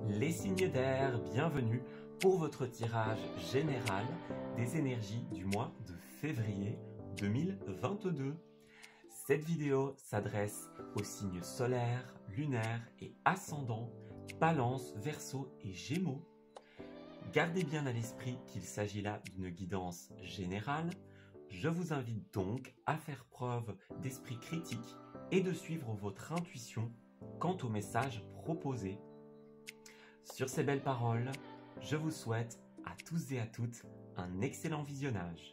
Les signes d'air, bienvenue pour votre tirage général des énergies du mois de février 2022. Cette vidéo s'adresse aux signes solaires, lunaires et ascendants, Balance, Verseau et Gémeaux. Gardez bien à l'esprit qu'il s'agit là d'une guidance générale. Je vous invite donc à faire preuve d'esprit critique et de suivre votre intuition quant au message proposé. Sur ces belles paroles, je vous souhaite à tous et à toutes un excellent visionnage.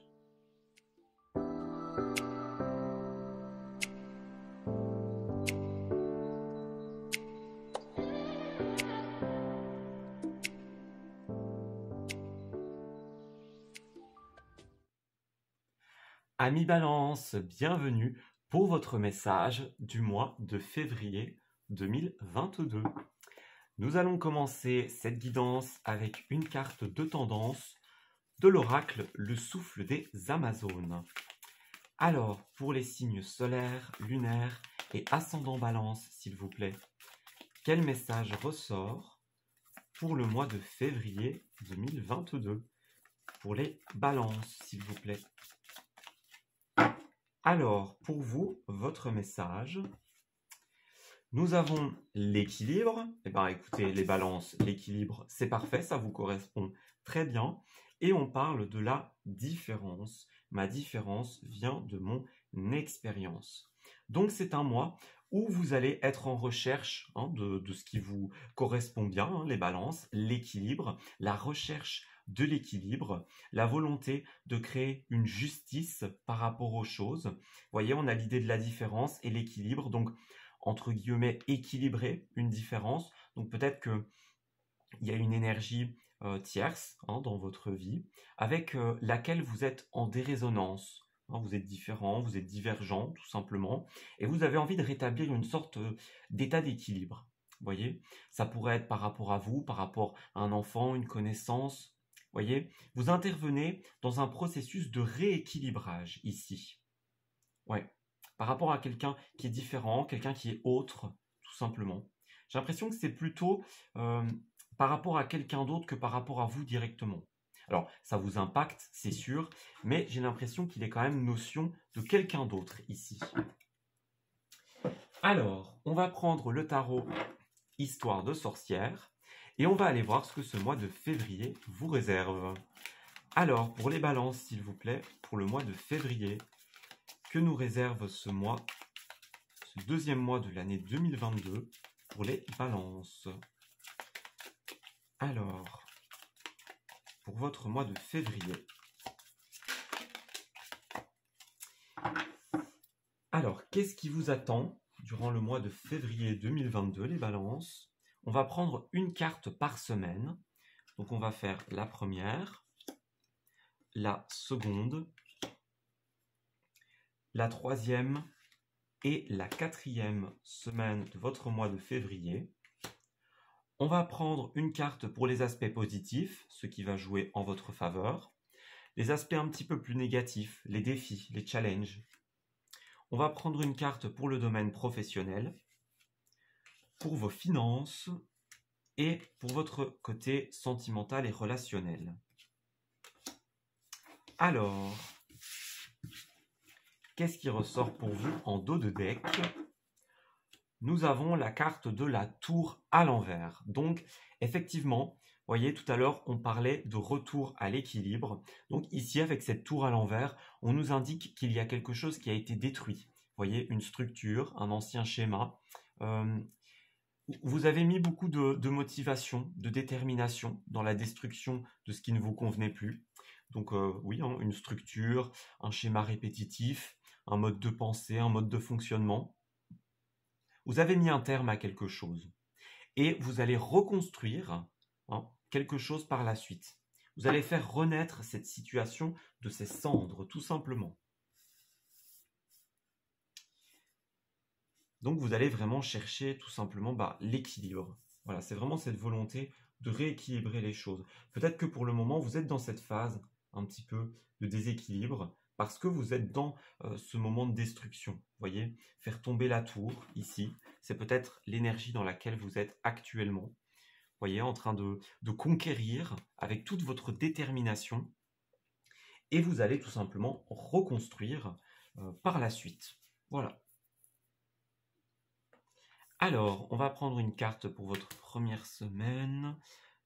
Amis Balance, bienvenue pour votre message du mois de février 2022. Nous allons commencer cette guidance avec une carte de tendance de l'oracle Le Souffle des Amazones. Alors, pour les signes solaires, lunaires et ascendant Balance, s'il vous plaît, quel message ressort pour le mois de février 2022 pour les balances, s'il vous plaît? Alors, pour vous, votre message, nous avons l'équilibre. Eh bien, écoutez, les balances, l'équilibre, c'est parfait, ça vous correspond très bien. Et on parle de la différence. Ma différence vient de mon expérience. Donc, c'est un mois où vous allez être en recherche de ce qui vous correspond bien, les balances, l'équilibre, la recherche de l'équilibre, la volonté de créer une justice par rapport aux choses. Vous voyez, on a l'idée de la différence et l'équilibre, donc entre guillemets équilibrer une différence. Donc peut-être qu'il y a une énergie tierce dans votre vie avec laquelle vous êtes en dérésonance. Vous êtes différent, vous êtes divergent tout simplement et vous avez envie de rétablir une sorte d'état d'équilibre. Vous voyez, ça pourrait être par rapport à vous, par rapport à un enfant, une connaissance. Vous voyez, vous intervenez dans un processus de rééquilibrage ici. Ouais. Par rapport à quelqu'un qui est différent, quelqu'un qui est autre, tout simplement. J'ai l'impression que c'est plutôt par rapport à quelqu'un d'autre que par rapport à vous directement. Alors, ça vous impacte, c'est sûr, mais j'ai l'impression qu'il est quand même notion de quelqu'un d'autre ici. Alors, on va prendre le tarot Histoire de sorcière et on va aller voir ce que ce mois de février vous réserve. Alors, pour les balances, s'il vous plaît, pour le mois de février, que nous réserve ce mois, ce deuxième mois de l'année 2022 pour les balances? Alors, pour votre mois de février. Alors, qu'est-ce qui vous attend durant le mois de février 2022, les balances? On va prendre une carte par semaine. Donc, on va faire la première, la seconde, la troisième et la quatrième semaine de votre mois de février. On va prendre une carte pour les aspects positifs, ce qui va jouer en votre faveur. Les aspects un petit peu plus négatifs, les défis, les challenges. On va prendre une carte pour le domaine professionnel, pour vos finances et pour votre côté sentimental et relationnel. Alors, qu'est-ce qui ressort pour vous en dos de deck? Nous avons la carte de la tour à l'envers. Donc, effectivement, vous voyez, tout à l'heure, on parlait de retour à l'équilibre. Donc ici, avec cette tour à l'envers, on nous indique qu'il y a quelque chose qui a été détruit. Vous voyez, une structure, un ancien schéma. Vous avez mis beaucoup de motivation, de détermination dans la destruction de ce qui ne vous convenait plus. Donc oui, une structure, un schéma répétitif, un mode de pensée, un mode de fonctionnement. Vous avez mis un terme à quelque chose et vous allez reconstruire quelque chose par la suite. Vous allez faire renaître cette situation de ses cendres, tout simplement. Donc vous allez vraiment chercher tout simplement l'équilibre. Voilà, c'est vraiment cette volonté de rééquilibrer les choses. Peut-être que pour le moment, vous êtes dans cette phase un petit peu de déséquilibre, parce que vous êtes dans ce moment de destruction. Vous voyez, faire tomber la tour, ici, c'est peut-être l'énergie dans laquelle vous êtes actuellement. Vous voyez, en train de conquérir avec toute votre détermination. Et vous allez tout simplement reconstruire par la suite. Voilà. Alors, on va prendre une carte pour votre première semaine.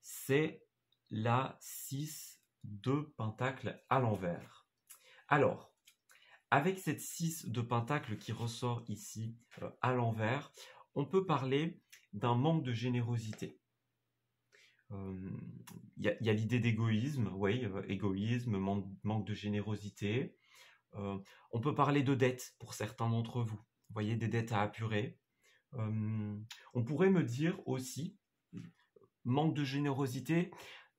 C'est la 6 de Pentacle à l'envers. Alors, avec cette 6 de Pentacle qui ressort ici à l'envers, on peut parler d'un manque de générosité. Il y a l'idée d'égoïsme, oui, égoïsme, manque de générosité. On peut parler de dettes pour certains d'entre vous. Vous voyez, des dettes à apurer. On pourrait me dire aussi, manque de générosité,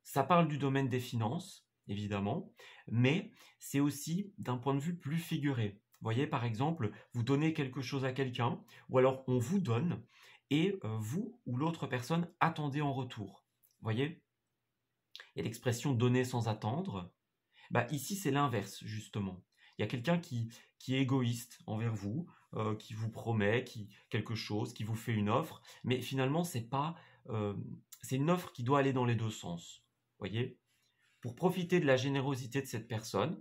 ça parle du domaine des finances, évidemment, mais c'est aussi d'un point de vue plus figuré. Vous voyez, par exemple, vous donnez quelque chose à quelqu'un, ou alors on vous donne, et vous ou l'autre personne attendez en retour. Vous voyez, il y a l'expression donner sans attendre. Bah, ici, c'est l'inverse, justement. Il y a quelqu'un qui est égoïste envers vous, qui vous promet quelque chose, qui vous fait une offre, mais finalement, c'est une offre qui doit aller dans les deux sens. Voyez, pour profiter de la générosité de cette personne,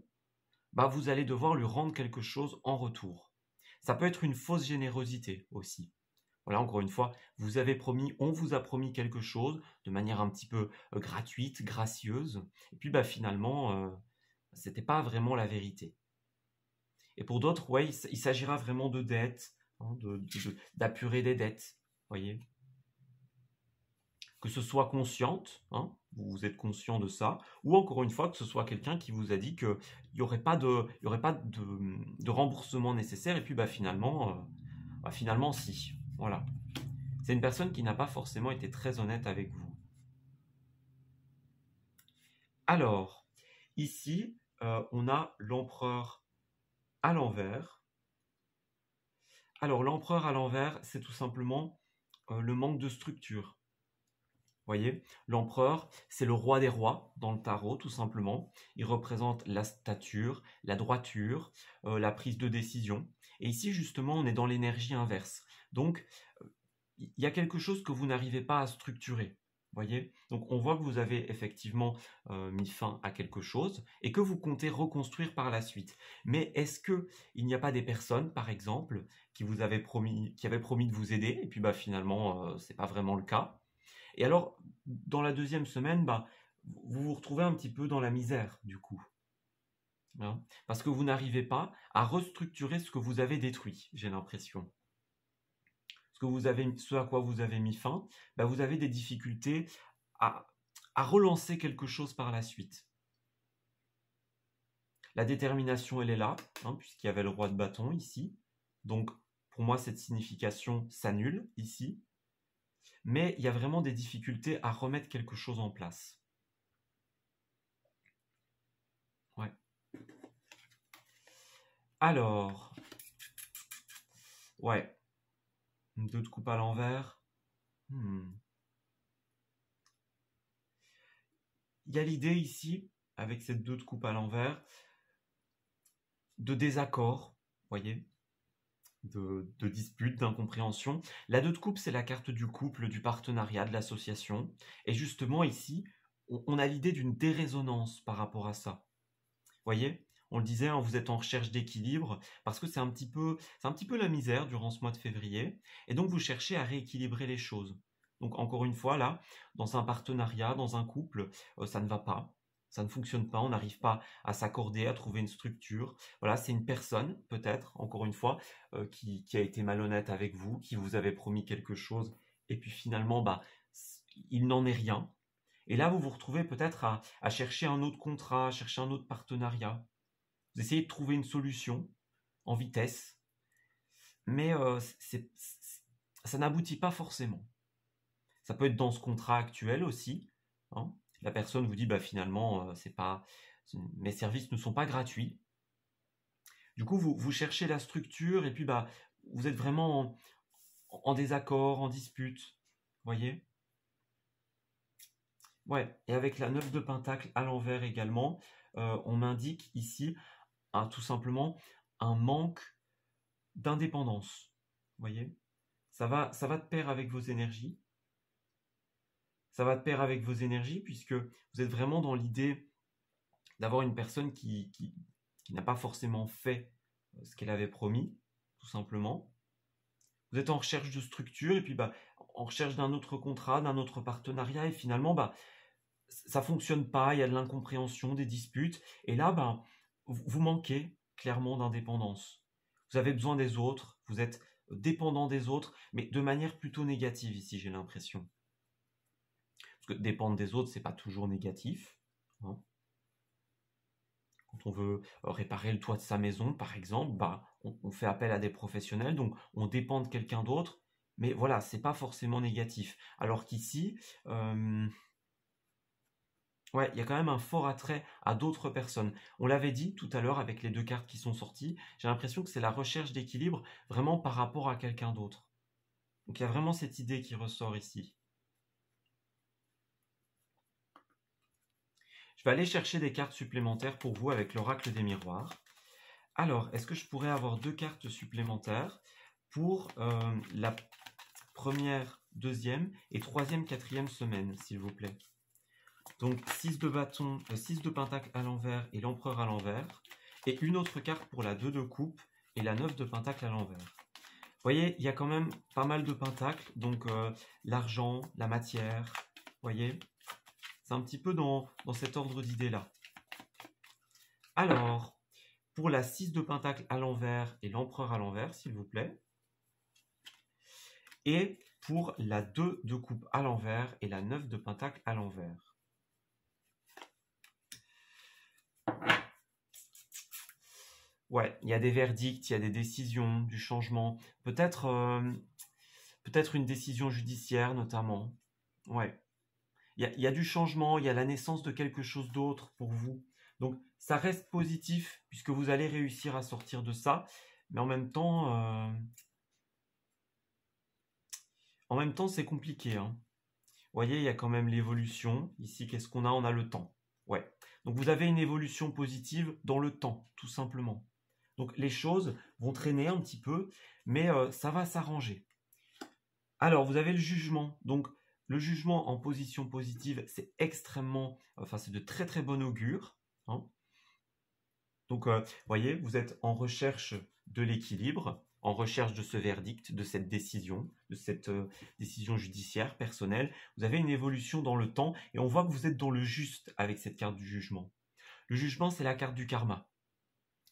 bah, vous allez devoir lui rendre quelque chose en retour. Ça peut être une fausse générosité aussi. Voilà, encore une fois, on vous a promis quelque chose de manière un petit peu gratuite, gracieuse, et puis bah, finalement, c'était pas vraiment la vérité. Et pour d'autres, ouais, il s'agira vraiment de dettes, hein, d'apurer des dettes, voyez. Que ce soit consciente, hein, vous êtes conscient de ça, ou encore une fois que ce soit quelqu'un qui vous a dit qu'il n'y aurait pas de remboursement nécessaire, et puis bah, finalement si. Voilà. C'est une personne qui n'a pas forcément été très honnête avec vous. Alors, ici, on a l'empereur à l'envers. Alors, l'empereur à l'envers, c'est tout simplement le manque de structure. Vous voyez, l'empereur, c'est le roi des rois dans le tarot, tout simplement. Il représente la stature, la droiture, la prise de décision. Et ici, justement, on est dans l'énergie inverse. Donc, il y a quelque chose que vous n'arrivez pas à structurer. Voyez, donc on voit que vous avez effectivement mis fin à quelque chose et que vous comptez reconstruire par la suite. Mais est-ce que il n'y a pas des personnes, par exemple, qui avaient promis de vous aider et puis bah finalement c'est pas vraiment le cas. Et alors dans la deuxième semaine, bah vous vous retrouvez un petit peu dans la misère du coup, hein, parce que vous n'arrivez pas à restructurer ce que vous avez détruit. J'ai l'impression. Ce à quoi vous avez mis fin, bah vous avez des difficultés à relancer quelque chose par la suite. La détermination, elle est là, hein, puisqu'il y avait le roi de bâton ici. Donc, pour moi, cette signification s'annule ici. Mais il y a vraiment des difficultés à remettre quelque chose en place. Ouais. Alors, ouais. 2 de coupe à l'envers. Il y a l'idée ici, avec cette 2 de coupe à l'envers, de désaccord, voyez, de dispute, d'incompréhension. La 2 de coupe, c'est la carte du couple, du partenariat, de l'association. Et justement, ici, on a l'idée d'une dérésonance par rapport à ça. Voyez, on le disait, hein, vous êtes en recherche d'équilibre, parce que c'est un petit peu la misère durant ce mois de février. Et donc, vous cherchez à rééquilibrer les choses. Donc, encore une fois, là, dans un partenariat, dans un couple, ça ne va pas. Ça ne fonctionne pas, on n'arrive pas à s'accorder, à trouver une structure. Voilà, c'est une personne, peut-être, encore une fois, qui a été malhonnête avec vous, qui vous avait promis quelque chose, et puis finalement, bah, il n'en est rien. Et là, vous vous retrouvez peut-être à chercher un autre contrat, à chercher un autre partenariat. Vous essayez de trouver une solution en vitesse, mais ça n'aboutit pas forcément. Ça peut être dans ce contrat actuel aussi, hein. La personne vous dit bah finalement mes services ne sont pas gratuits. Du coup vous cherchez la structure et puis bah vous êtes vraiment en désaccord, en dispute, voyez. Ouais, et avec la 9 de Pentacle à l'envers également, on m'indique ici tout simplement un manque d'indépendance. Vous voyez? Ça va de pair avec vos énergies. Ça va de pair avec vos énergies puisque vous êtes vraiment dans l'idée d'avoir une personne qui n'a pas forcément fait ce qu'elle avait promis, tout simplement. Vous êtes en recherche de structure et puis en recherche d'un autre contrat, d'un autre partenariat et finalement ça fonctionne pas, il y a de l'incompréhension, des disputes et là vous manquez clairement d'indépendance. Vous avez besoin des autres, vous êtes dépendant des autres, mais de manière plutôt négative ici, j'ai l'impression. Parce que dépendre des autres, c'est pas toujours négatif. Hein. Quand on veut réparer le toit de sa maison, par exemple, on fait appel à des professionnels, donc on dépend de quelqu'un d'autre, mais voilà, c'est pas forcément négatif. Alors qu'ici, ouais, il y a quand même un fort attrait à d'autres personnes. On l'avait dit tout à l'heure avec les 2 cartes qui sont sorties, j'ai l'impression que c'est la recherche d'équilibre vraiment par rapport à quelqu'un d'autre. Donc il y a vraiment cette idée qui ressort ici. Je vais aller chercher des cartes supplémentaires pour vous avec l'oracle des miroirs. Alors, est-ce que je pourrais avoir 2 cartes supplémentaires pour la première, deuxième et troisième, quatrième semaine, s'il vous plaît? Donc 6 de bâton, 6 de pentacle à l'envers et l'empereur à l'envers. Et une autre carte pour la 2 de coupe et la 9 de pentacle à l'envers. Vous voyez, il y a quand même pas mal de pentacles. Donc l'argent, la matière, vous voyez, c'est un petit peu dans cet ordre d'idées-là. Alors, pour la 6 de pentacle à l'envers et l'empereur à l'envers, s'il vous plaît. Et pour la 2 de coupe à l'envers et la 9 de pentacle à l'envers. Ouais, il y a des verdicts, il y a des décisions, du changement. Peut-être une décision judiciaire notamment. Ouais. Il y a du changement, il y a la naissance de quelque chose d'autre pour vous. Donc ça reste positif puisque vous allez réussir à sortir de ça. Mais en même temps c'est compliqué. Hein. Vous voyez, il y a quand même l'évolution. Ici, qu'est-ce qu'on a? On a le temps. Ouais. Donc vous avez une évolution positive dans le temps, tout simplement. Donc les choses vont traîner un petit peu, mais ça va s'arranger. Alors, vous avez le jugement. Donc le jugement en position positive, c'est c'est de très très bon augure. Hein. Donc, vous voyez, vous êtes en recherche de l'équilibre, en recherche de ce verdict, de cette décision judiciaire personnelle. Vous avez une évolution dans le temps et on voit que vous êtes dans le juste avec cette carte du jugement. Le jugement, c'est la carte du karma.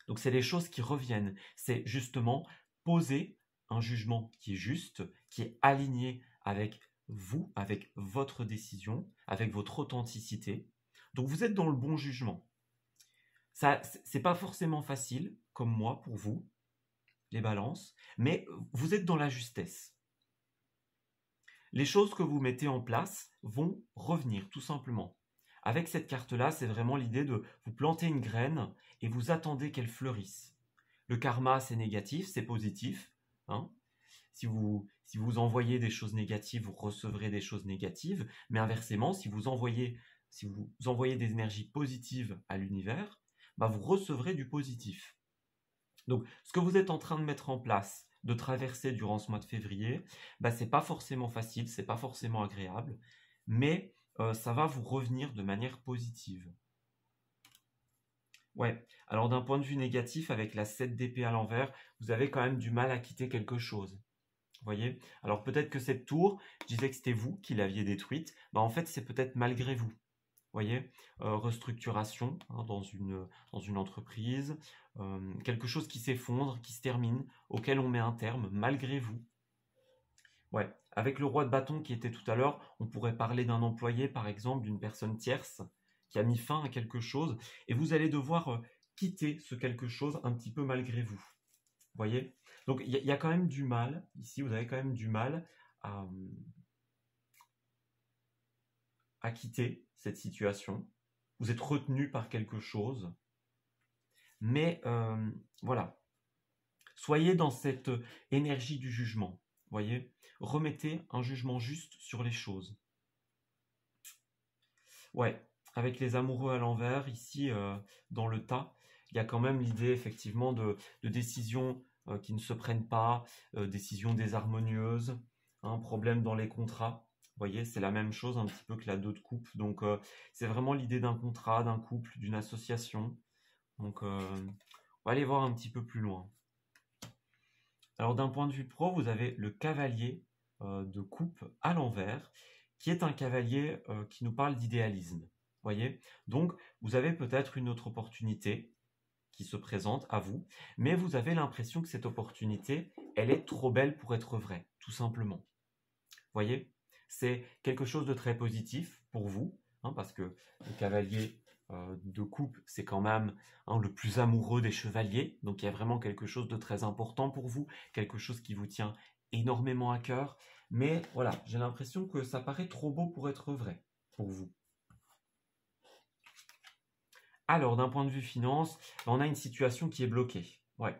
Donc, c'est les choses qui reviennent. C'est justement poser un jugement qui est juste, qui est aligné avec vous, avec votre décision, avec votre authenticité. Donc, vous êtes dans le bon jugement. Ça, c'est pas forcément facile, comme moi, pour vous, les balances, mais vous êtes dans la justesse. Les choses que vous mettez en place vont revenir, tout simplement. Avec cette carte-là, c'est vraiment l'idée de vous planter une graine et vous attendez qu'elle fleurisse. Le karma, c'est négatif, c'est positif. Hein. Si vous envoyez des choses négatives, vous recevrez des choses négatives. Mais inversement, si vous envoyez des énergies positives à l'univers, vous recevrez du positif. Donc, ce que vous êtes en train de mettre en place, de traverser durant ce mois de février, c'est pas forcément facile, c'est pas forcément agréable, mais ça va vous revenir de manière positive. Ouais, alors d'un point de vue négatif, avec la 7 d'épée à l'envers, vous avez quand même du mal à quitter quelque chose. Vous voyez? Alors peut-être que cette tour, je disais que c'était vous qui l'aviez détruite, en fait c'est peut-être malgré vous. Vous voyez, restructuration hein, dans une entreprise, quelque chose qui s'effondre, qui se termine, auquel on met un terme, malgré vous. Ouais, avec le roi de bâton qui était tout à l'heure, on pourrait parler d'un employé, par exemple, d'une personne tierce, qui a mis fin à quelque chose, et vous allez devoir quitter ce quelque chose un petit peu malgré vous. Vous voyez? Donc il y a quand même du mal, ici vous avez quand même du mal à quitter cette situation. Vous êtes retenu par quelque chose. Mais voilà. Soyez dans cette énergie du jugement. Voyez, remettez un jugement juste sur les choses. Ouais, avec les amoureux à l'envers, ici, dans le tas, il y a quand même l'idée effectivement de décisions qui ne se prennent pas, décisions désharmonieuses, un problème dans les contrats. Vous voyez, c'est la même chose un petit peu que la 2 de coupe. Donc, c'est vraiment l'idée d'un contrat, d'un couple, d'une association. Donc, on va aller voir un petit peu plus loin. Alors, d'un point de vue pro, vous avez le cavalier de coupe à l'envers, qui est un cavalier qui nous parle d'idéalisme. Voyez, donc vous avez peut-être une autre opportunité qui se présente à vous, mais vous avez l'impression que cette opportunité, elle est trop belle pour être vraie, tout simplement. Voyez, c'est quelque chose de très positif pour vous, hein, parce que le cavalier de coupe, c'est quand même le plus amoureux des chevaliers, donc il y a vraiment quelque chose de très important pour vous, quelque chose qui vous tient énormément à cœur, mais voilà, j'ai l'impression que ça paraît trop beau pour être vrai pour vous. Alors, d'un point de vue finance, on a une situation qui est bloquée. Ouais.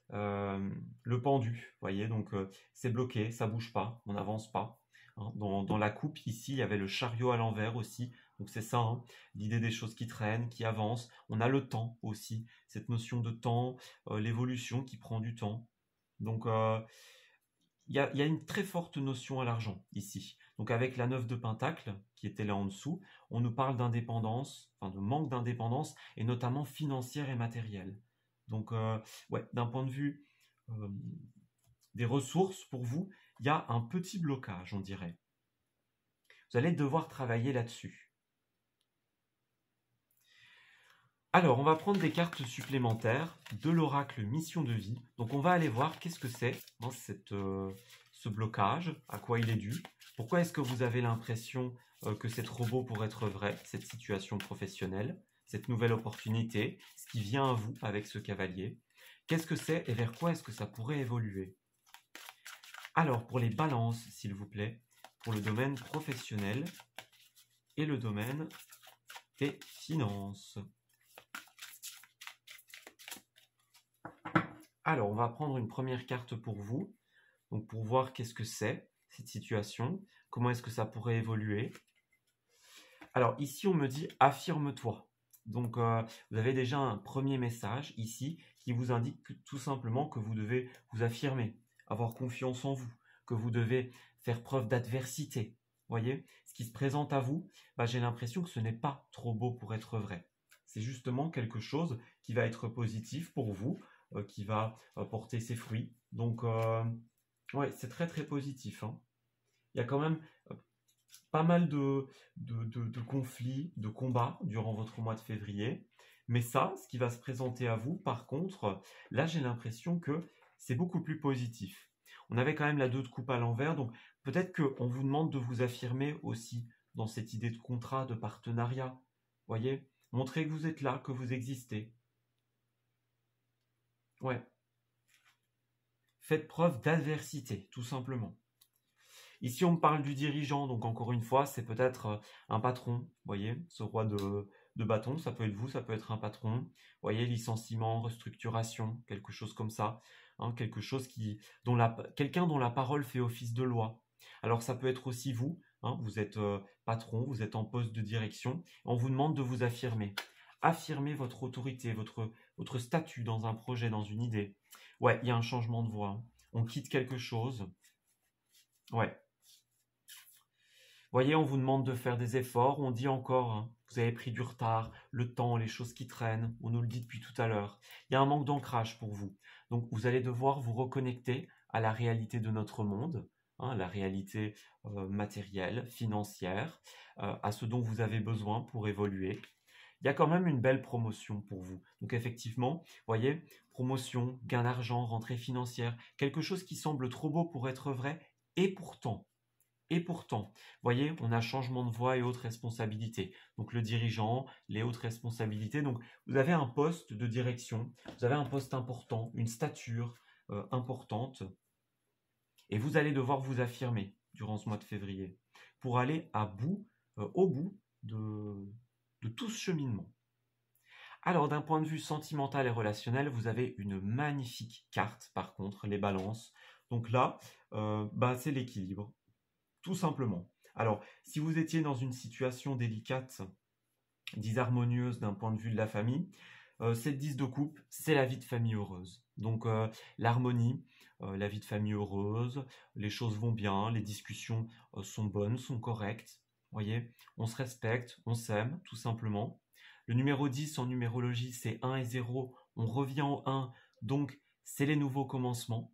Le pendu, vous voyez, donc c'est bloqué, ça bouge pas, on n'avance pas. Hein. Dans la coupe, ici, il y avait le chariot à l'envers aussi. Donc c'est ça, hein, l'idée des choses qui traînent, qui avancent. On a le temps aussi, cette notion de temps, l'évolution qui prend du temps. Donc il y a une très forte notion à l'argent ici. Donc avec la 9 de Pentacle, qui était là en dessous, on nous parle d'indépendance, enfin de manque d'indépendance, et notamment financière et matérielle. Donc ouais, d'un point de vue des ressources pour vous, il y a un petit blocage, on dirait. Vous allez devoir travailler là-dessus. Alors, on va prendre des cartes supplémentaires de l'oracle Mission de vie. Donc, on va aller voir qu'est-ce que c'est hein, ce blocage, à quoi il est dû. Pourquoi est-ce que vous avez l'impression que c'est trop beau pour être vrai, cette situation professionnelle, cette nouvelle opportunité, ce qui vient à vous avec ce cavalier. Qu'est-ce que c'est et vers quoi est-ce que ça pourrait évoluer? Alors, pour les balances, s'il vous plaît, pour le domaine professionnel et le domaine des finances. Alors, on va prendre une première carte pour vous, donc pour voir qu'est-ce que c'est, cette situation, comment est-ce que ça pourrait évoluer. Alors, ici, on me dit « affirme-toi ». Donc, vous avez déjà un premier message ici qui vous indique tout simplement que vous devez vous affirmer, avoir confiance en vous, que vous devez faire preuve d'adversité. Voyez, ce qui se présente à vous, j'ai l'impression que ce n'est pas trop beau pour être vrai. C'est justement quelque chose qui va être positif pour vous, qui va porter ses fruits. Donc, ouais, c'est très très positif. Hein. Il y a quand même pas mal de conflits, de combats durant votre mois de février. Mais ça, ce qui va se présenter à vous, par contre, là j'ai l'impression que c'est beaucoup plus positif. On avait quand même la 2 de coupe à l'envers, donc peut-être qu'on vous demande de vous affirmer aussi dans cette idée de contrat, de partenariat. Voyez, montrez que vous êtes là, que vous existez. Ouais. Faites preuve d'adversité, tout simplement. Ici, on me parle du dirigeant, donc encore une fois, c'est peut-être un patron, vous voyez, ce roi de bâton, ça peut être vous, ça peut être un patron, vous voyez, licenciement, restructuration, quelque chose comme ça, hein, quelque chose quelqu'un dont la parole fait office de loi. Alors ça peut être aussi vous, hein, vous êtes patron, vous êtes en poste de direction, on vous demande de vous affirmer. Affirmez votre autorité, votre statut dans un projet, dans une idée. Ouais, il y a un changement de voie, on quitte quelque chose. Ouais. Vous voyez, on vous demande de faire des efforts, on dit encore, hein, vous avez pris du retard, le temps, les choses qui traînent, on nous le dit depuis tout à l'heure. Il y a un manque d'ancrage pour vous. Donc vous allez devoir vous reconnecter à la réalité de notre monde, hein, la réalité matérielle, financière, à ce dont vous avez besoin pour évoluer. Il y a quand même une belle promotion pour vous. Donc effectivement, vous voyez, promotion, gain d'argent, rentrée financière, quelque chose qui semble trop beau pour être vrai, et pourtant, vous voyez, on a changement de voie et autres responsabilités. Donc le dirigeant, les autres responsabilités. Donc vous avez un poste de direction, vous avez un poste important, une stature importante. Et vous allez devoir vous affirmer durant ce mois de février pour aller au bout de tout ce cheminement. Alors d'un point de vue sentimental et relationnel, vous avez une magnifique carte par contre, les balances. Donc là, c'est l'équilibre. Tout simplement. Alors, si vous étiez dans une situation délicate, disharmonieuse d'un point de vue de la famille, cette 10 de coupe, c'est la vie de famille heureuse. Donc l'harmonie, la vie de famille heureuse, les choses vont bien, les discussions sont bonnes, sont correctes. Voyez, on se respecte, on s'aime, tout simplement. Le numéro 10 en numérologie, c'est 1 et 0. On revient au 1, donc c'est les nouveaux commencements.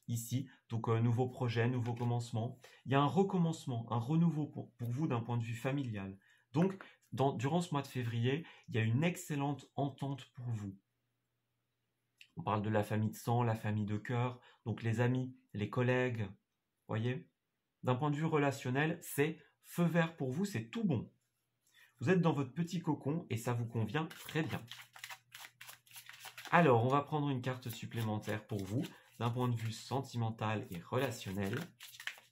Ici, donc nouveau projet, nouveau commencement. Il y a un recommencement, un renouveau pour vous d'un point de vue familial. Donc, durant ce mois de février, il y a une excellente entente pour vous. On parle de la famille de sang, la famille de cœur, donc les amis, les collègues, voyez. D'un point de vue relationnel, c'est feu vert pour vous, c'est tout bon. Vous êtes dans votre petit cocon et ça vous convient très bien. Alors, on va prendre une carte supplémentaire pour vous, d'un point de vue sentimental et relationnel.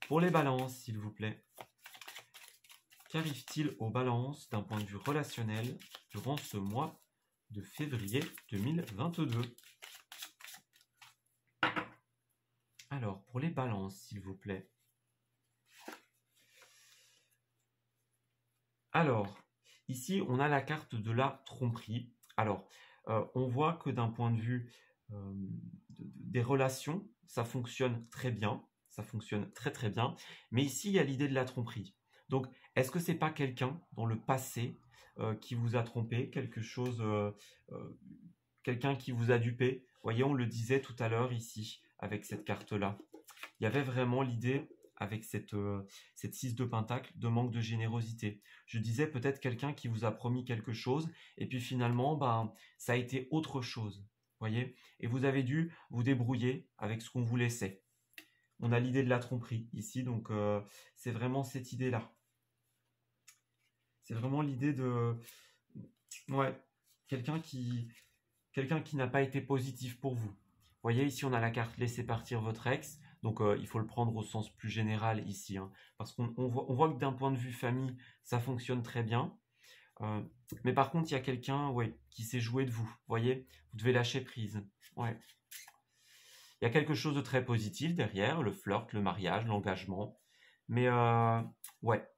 Pour les balances, s'il vous plaît. Qu'arrive-t-il aux balances d'un point de vue relationnel durant ce mois de février 2022? Alors, pour les balances, s'il vous plaît. Alors, ici, on a la carte de la tromperie. Alors, on voit que d'un point de vue des relations, ça fonctionne très bien. Ça fonctionne très très bien. Mais ici, il y a l'idée de la tromperie. Donc, est-ce que c'est pas quelqu'un dans le passé qui vous a trompé, quelqu'un qui vous a dupé? Vous voyez, on le disait tout à l'heure ici, avec cette carte-là. Il y avait vraiment l'idée, avec cette 6 de pentacle, de manque de générosité. Je disais peut-être quelqu'un qui vous a promis quelque chose, et puis finalement, ça a été autre chose. Voyez, et vous avez dû vous débrouiller avec ce qu'on vous laissait. On a l'idée de la tromperie ici, donc c'est vraiment cette idée-là. C'est vraiment l'idée de... Ouais, quelqu'un qui n'a pas été positif pour vous. Vous voyez, ici, on a la carte « Laissez partir votre ex ». Donc, il faut le prendre au sens plus général ici. Parce qu'on voit que d'un point de vue famille, ça fonctionne très bien. Mais par contre, il y a quelqu'un qui s'est joué de vous. Vous voyez, vous devez lâcher prise. Ouais. Il y a quelque chose de très positif derrière, le flirt, le mariage, l'engagement. Mais ouais.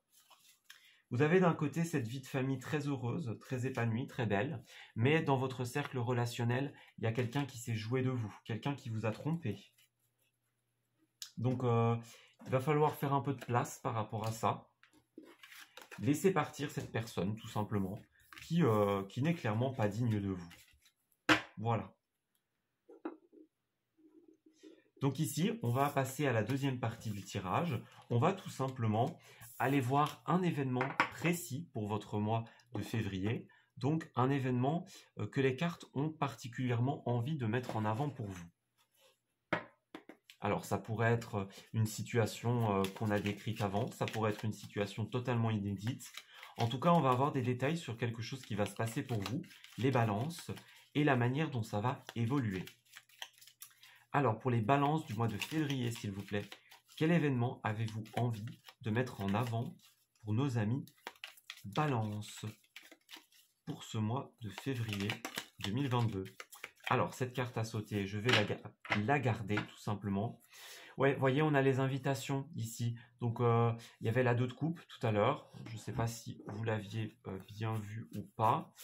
Vous avez d'un côté cette vie de famille très heureuse, très épanouie, très belle. Mais dans votre cercle relationnel, il y a quelqu'un qui s'est joué de vous, quelqu'un qui vous a trompé. Donc, il va falloir faire un peu de place par rapport à ça. Laissez partir cette personne, tout simplement, qui n'est clairement pas digne de vous. Voilà. Donc ici, on va passer à la deuxième partie du tirage. On va tout simplement aller voir un événement précis pour votre mois de février. Donc, un événement que les cartes ont particulièrement envie de mettre en avant pour vous. Alors, ça pourrait être une situation qu'on a décrite avant. Ça pourrait être une situation totalement inédite. En tout cas, on va avoir des détails sur quelque chose qui va se passer pour vous, les balances, et la manière dont ça va évoluer. Alors, pour les balances du mois de février, s'il vous plaît, quel événement avez-vous envie de mettre en avant pour nos amis Balance pour ce mois de février 2022? Alors, cette carte à sauter, je vais la garder tout simplement. Ouais, voyez, on a les invitations ici. Donc, il y avait la 2 de coupe tout à l'heure. Je ne sais pas si vous l'aviez bien vu ou pas.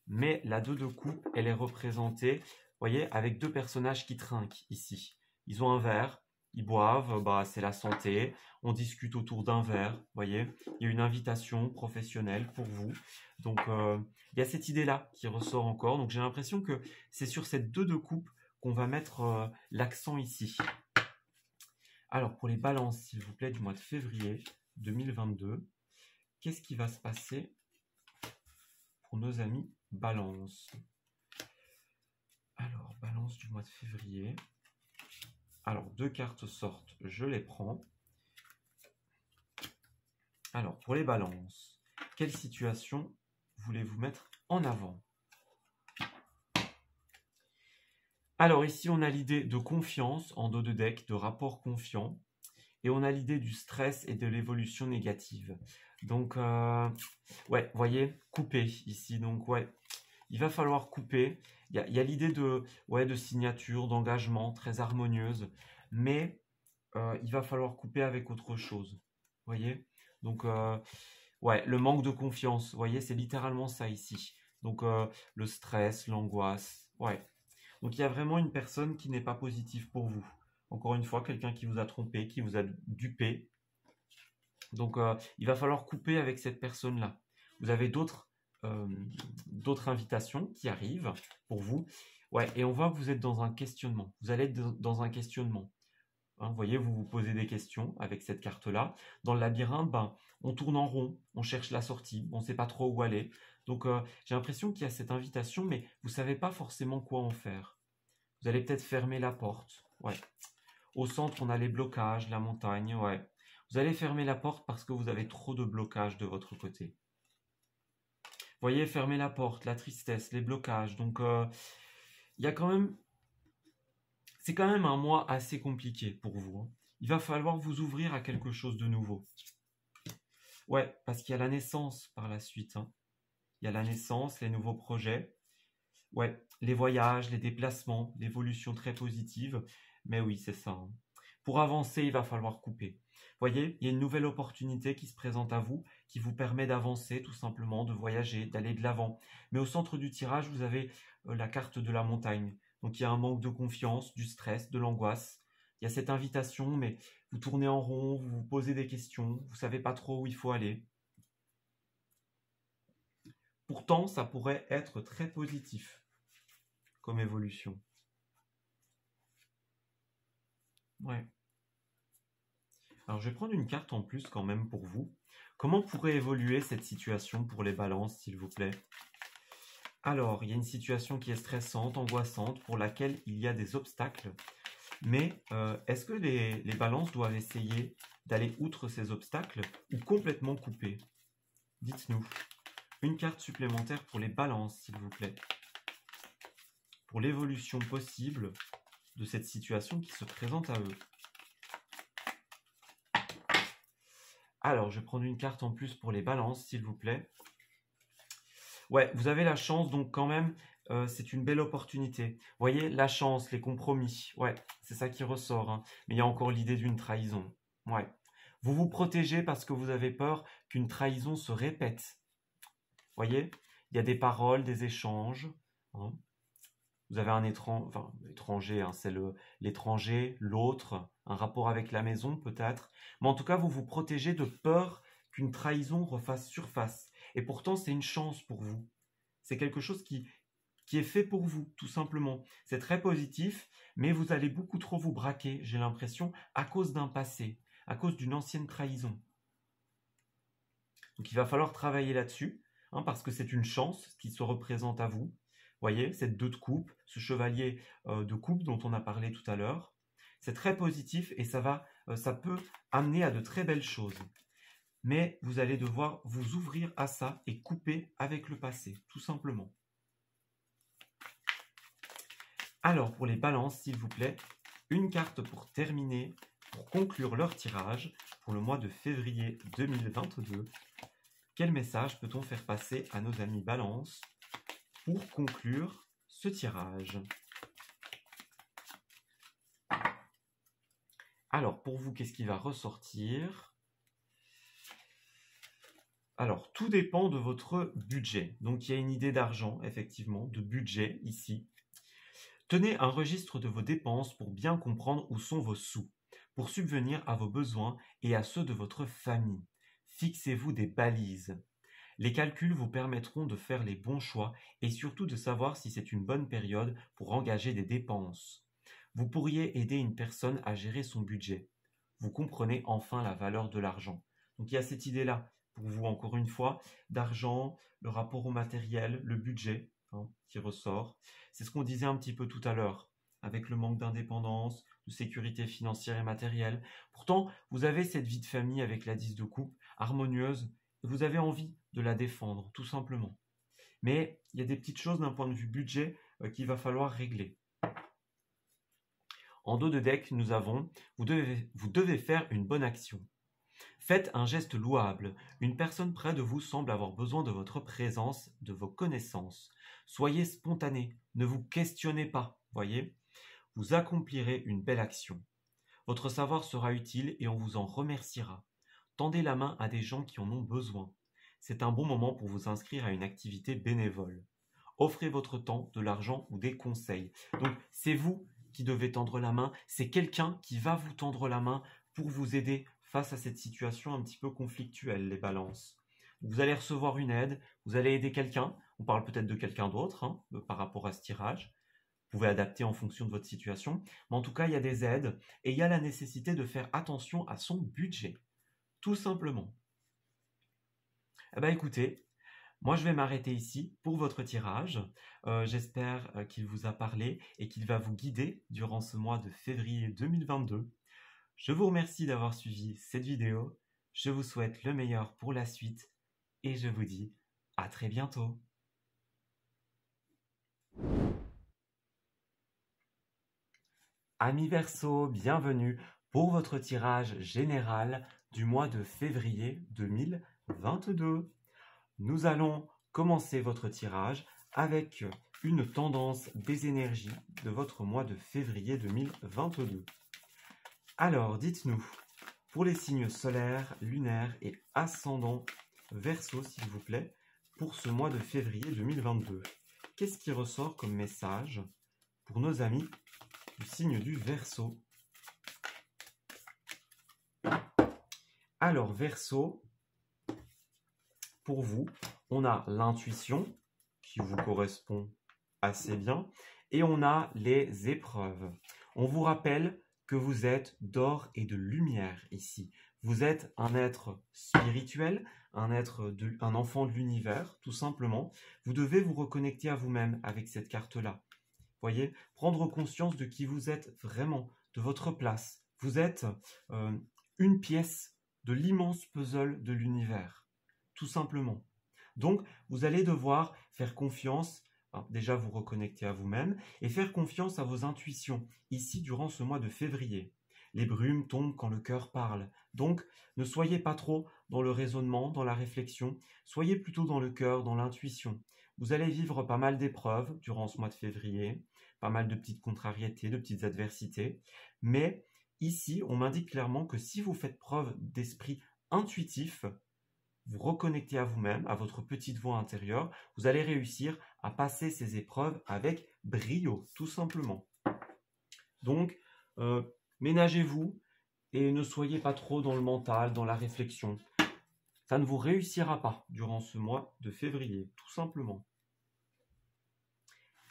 Mais la 2 de coupe, elle est représentée, vous voyez, avec 2 personnages qui trinquent ici. Ils ont un verre, ils boivent, c'est la santé. On discute autour d'un verre, vous voyez. Il y a une invitation professionnelle pour vous. Donc, il y a cette idée-là qui ressort encore. Donc, j'ai l'impression que c'est sur cette 2 de coupe qu'on va mettre l'accent ici. Alors, pour les balances, s'il vous plaît, du mois de février 2022, qu'est-ce qui va se passer pour nos amis Balance? Alors, balance du mois de février. Alors, 2 cartes sortent, je les prends. Alors, pour les balances, quelle situation voulez-vous mettre en avant? Alors, ici, on a l'idée de confiance en dos de deck, de rapport confiant. Et on a l'idée du stress et de l'évolution négative. Donc, ouais, vous voyez, couper ici. Donc, ouais, il va falloir couper. Il y a l'idée de signature, d'engagement très harmonieuse. Mais il va falloir couper avec autre chose. Vous voyez? Donc, ouais, le manque de confiance. Vous voyez, c'est littéralement ça ici. Donc, le stress, l'angoisse, ouais. Donc, il y a vraiment une personne qui n'est pas positive pour vous. Encore une fois, quelqu'un qui vous a trompé, qui vous a dupé. Donc, il va falloir couper avec cette personne-là. Vous avez euh, d'autres invitations qui arrivent pour vous. Ouais, et on voit que vous êtes dans un questionnement. Vous allez être dans un questionnement. Hein, vous voyez, vous vous posez des questions avec cette carte-là. Dans le labyrinthe, ben, on tourne en rond, on cherche la sortie, on ne sait pas trop où aller. Donc, j'ai l'impression qu'il y a cette invitation, mais vous ne savez pas forcément quoi en faire. Vous allez peut-être fermer la porte. Ouais. Au centre, on a les blocages, la montagne. Ouais. Vous allez fermer la porte parce que vous avez trop de blocages de votre côté. Vous voyez, fermer la porte, la tristesse, les blocages. Donc, il y a quand même... C'est quand même un mois assez compliqué pour vous. Hein. Il va falloir vous ouvrir à quelque chose de nouveau. Ouais, parce qu'il y a la naissance par la suite. Hein. Il y a la naissance, les nouveaux projets. Ouais, les voyages, les déplacements, l'évolution très positive. Mais oui, c'est ça. Hein. Pour avancer, il va falloir couper. Vous voyez, il y a une nouvelle opportunité qui se présente à vous, qui vous permet d'avancer tout simplement, de voyager, d'aller de l'avant. Mais au centre du tirage, vous avez la carte de la montagne. Donc il y a un manque de confiance, du stress, de l'angoisse. Il y a cette invitation, mais vous tournez en rond, vous vous posez des questions, vous ne savez pas trop où il faut aller. Pourtant, ça pourrait être très positif comme évolution. Ouais. Alors, je vais prendre une carte en plus quand même pour vous. Comment pourrait évoluer cette situation pour les balances, s'il vous plaît? Alors, il y a une situation qui est stressante, angoissante, pour laquelle il y a des obstacles. Mais est-ce que les balances doivent essayer d'aller outre ces obstacles ou complètement couper? Dites-nous. Une carte supplémentaire pour les balances, s'il vous plaît. Pour l'évolution possible de cette situation qui se présente à eux. Alors, je vais prendre une carte en plus pour les balances, s'il vous plaît. Ouais, vous avez la chance, donc quand même, c'est une belle opportunité. Vous voyez, la chance, les compromis, ouais, c'est ça qui ressort. Hein. Mais il y a encore l'idée d'une trahison. Ouais. Vous vous protégez parce que vous avez peur qu'une trahison se répète. Vous voyez, il y a des paroles, des échanges. Hein. Vous avez un étranger, hein, c'est l'étranger, l'autre, un rapport avec la maison peut-être. Mais en tout cas, vous vous protégez de peur qu'une trahison refasse surface. Et pourtant, c'est une chance pour vous. C'est quelque chose qui est fait pour vous, tout simplement. C'est très positif, mais vous allez beaucoup trop vous braquer, j'ai l'impression, à cause d'un passé, à cause d'une ancienne trahison. Donc il va falloir travailler là-dessus, hein, parce que c'est une chance qui se représente à vous. Vous voyez, cette 2 de coupe, ce chevalier de coupe dont on a parlé tout à l'heure. C'est très positif et ça peut amener à de très belles choses. Mais vous allez devoir vous ouvrir à ça et couper avec le passé, tout simplement. Alors, pour les balances, s'il vous plaît, une carte pour terminer, pour conclure leur tirage pour le mois de février 2022. Quel message peut-on faire passer à nos amis balances pour conclure ce tirage? Alors, pour vous, qu'est-ce qui va ressortir? Alors, tout dépend de votre budget. Donc, il y a une idée d'argent, effectivement, de budget ici. Tenez un registre de vos dépenses pour bien comprendre où sont vos sous, pour subvenir à vos besoins et à ceux de votre famille. Fixez-vous des balises. Les calculs vous permettront de faire les bons choix et surtout de savoir si c'est une bonne période pour engager des dépenses. Vous pourriez aider une personne à gérer son budget. Vous comprenez enfin la valeur de l'argent. Donc il y a cette idée-là, pour vous encore une fois, d'argent, le rapport au matériel, le budget qui ressort. C'est ce qu'on disait un petit peu tout à l'heure, avec le manque d'indépendance, de sécurité financière et matérielle. Pourtant, vous avez cette vie de famille avec la 10 de coupe, harmonieuse, et vous avez envie de la défendre, tout simplement. Mais il y a des petites choses d'un point de vue budget qu'il va falloir régler. En dos de deck, nous avons vous devez faire une bonne action. Faites un geste louable. Une personne près de vous semble avoir besoin de votre présence, de vos connaissances. Soyez spontané, ne vous questionnez pas, voyez. Vous accomplirez une belle action. Votre savoir sera utile et on vous en remerciera. Tendez la main à des gens qui en ont besoin. c'est un bon moment pour vous inscrire à une activité bénévole. Offrez votre temps, de l'argent ou des conseils. Donc, c'est vous qui devez tendre la main, c'est quelqu'un qui va vous tendre la main pour vous aider face à cette situation un petit peu conflictuelle, les balances. Vous allez recevoir une aide, vous allez aider quelqu'un, on parle peut-être de quelqu'un d'autre par rapport à ce tirage. Vous pouvez adapter en fonction de votre situation, mais en tout cas, il y a des aides et il y a la nécessité de faire attention à son budget, tout simplement. Eh bien, écoutez, moi, je vais m'arrêter ici pour votre tirage. J'espère qu'il vous a parlé et qu'il va vous guider durant ce mois de février 2022. Je vous remercie d'avoir suivi cette vidéo. Je vous souhaite le meilleur pour la suite et je vous dis à très bientôt. Amis Verseau, bienvenue pour votre tirage général du mois de février 2022. Nous allons commencer votre tirage avec une tendance des énergies de votre mois de février 2022. Alors, dites-nous, pour les signes solaires, lunaires et ascendants Verseau, s'il vous plaît, pour ce mois de février 2022, qu'est-ce qui ressort comme message pour nos amis du signe du Verseau? Alors, Verseau, pour vous, on a l'intuition qui vous correspond assez bien et on a les épreuves. On vous rappelle que vous êtes d'or et de lumière ici. Vous êtes un être spirituel, un enfant de l'univers, tout simplement. Vous devez vous reconnecter à vous-même avec cette carte-là. Voyez, prendre conscience de qui vous êtes vraiment, de votre place. Vous êtes une pièce de l'immense puzzle de l'univers, tout simplement. Donc, vous allez devoir faire confiance, déjà vous reconnecter à vous-même, et faire confiance à vos intuitions, ici durant ce mois de février. Les brumes tombent quand le cœur parle. Donc, ne soyez pas trop dans le raisonnement, dans la réflexion, soyez plutôt dans le cœur, dans l'intuition. Vous allez vivre pas mal d'épreuves durant ce mois de février, pas mal de petites contrariétés, de petites adversités, mais ici, on m'indique clairement que si vous faites preuve d'esprit intuitif, vous reconnectez à vous-même, à votre petite voix intérieure, vous allez réussir à passer ces épreuves avec brio, tout simplement. Donc, ménagez-vous et ne soyez pas trop dans le mental, dans la réflexion. Ça ne vous réussira pas durant ce mois de février, tout simplement.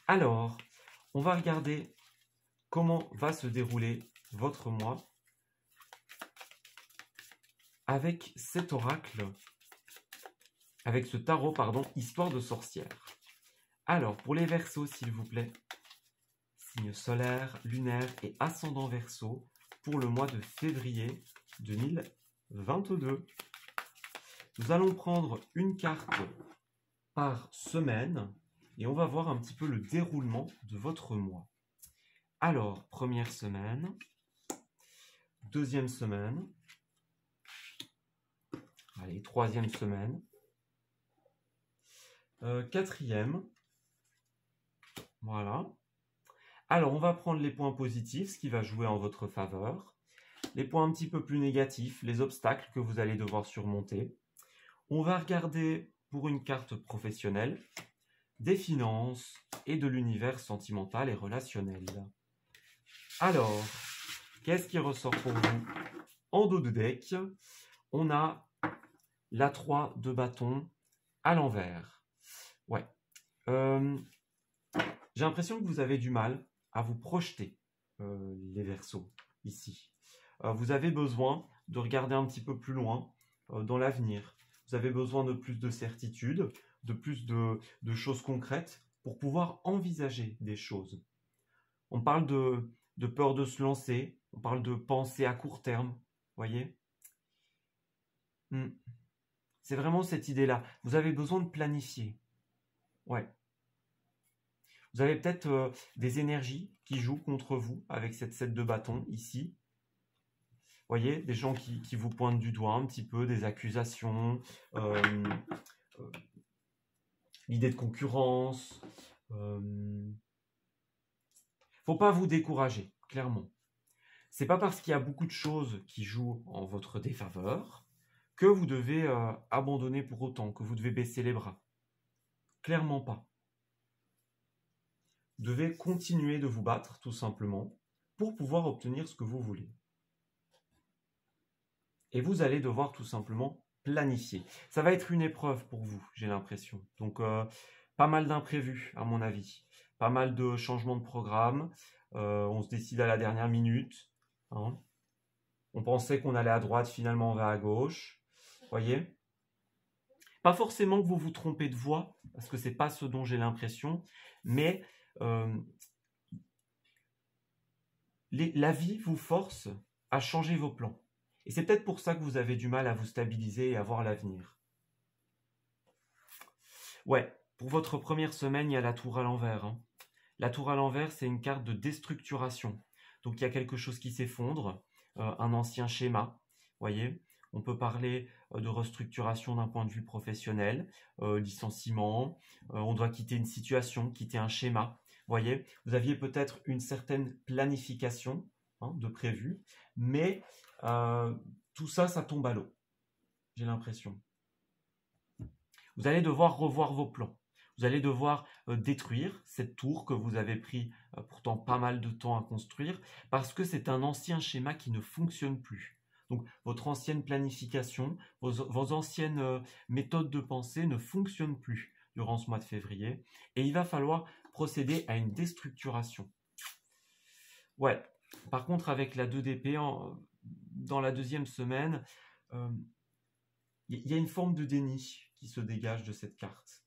Alors, on va regarder comment va se dérouler votre mois avec cet oracle, avec ce tarot, pardon, Histoire de sorcière. Alors, pour les Verseaux, s'il vous plaît, signe solaire, lunaire et ascendant Verseau, pour le mois de février 2022. Nous allons prendre une carte par semaine et on va voir un petit peu le déroulement de votre mois. Alors, première semaine, deuxième semaine, allez, troisième semaine, quatrième, voilà. Alors, on va prendre les points positifs, ce qui va jouer en votre faveur, les points un petit peu plus négatifs, les obstacles que vous allez devoir surmonter. On va regarder pour une carte professionnelle, des finances et de l'univers sentimental et relationnel. Alors, qu'est-ce qui ressort pour vous? En dos de deck, on a la 3 de bâton à l'envers. Ouais. J'ai l'impression que vous avez du mal à vous projeter, les Verseaux, ici. Vous avez besoin de regarder un petit peu plus loin dans l'avenir. Vous avez besoin de plus de certitude, de plus de choses concrètes pour pouvoir envisager des choses. On parle de peur de se lancer, on parle de pensée à court terme, voyez? C'est vraiment cette idée-là. Vous avez besoin de planifier. Ouais. Vous avez peut-être des énergies qui jouent contre vous avec cette 7 de bâton ici. Vous voyez, des gens qui vous pointent du doigt un petit peu, des accusations, l'idée de concurrence. Faut pas vous décourager, clairement. C'est pas parce qu'il y a beaucoup de choses qui jouent en votre défaveur que vous devez abandonner pour autant, que vous devez baisser les bras. Clairement pas. Vous devez continuer de vous battre, tout simplement, pour pouvoir obtenir ce que vous voulez. Et vous allez devoir tout simplement planifier. Ça va être une épreuve pour vous, j'ai l'impression. Donc, pas mal d'imprévus, à mon avis. Pas mal de changements de programme. On se décide à la dernière minute. Hein. On pensait qu'on allait à droite, finalement on va à gauche. Voyez ? Pas forcément que vous vous trompez de voie, parce que c'est pas ce dont j'ai l'impression, mais la vie vous force à changer vos plans. Et c'est peut-être pour ça que vous avez du mal à vous stabiliser et à voir l'avenir. Ouais, pour votre première semaine, il y a la tour à l'envers. Hein. La tour à l'envers, c'est une carte de déstructuration. Donc il y a quelque chose qui s'effondre, un ancien schéma, voyez. On peut parler de restructuration d'un point de vue professionnel, licenciement, on doit quitter une situation, quitter un schéma. Voyez, vous aviez peut-être une certaine planification de prévu, mais tout ça, ça tombe à l'eau, j'ai l'impression. Vous allez devoir revoir vos plans. Vous allez devoir détruire cette tour que vous avez pris pourtant pas mal de temps à construire parce que c'est un ancien schéma qui ne fonctionne plus. Donc votre ancienne planification, vos anciennes méthodes de pensée ne fonctionnent plus durant ce mois de février et il va falloir procéder à une déstructuration. Ouais, par contre avec la 2 d'épée, dans la deuxième semaine, il y a une forme de déni qui se dégage de cette carte.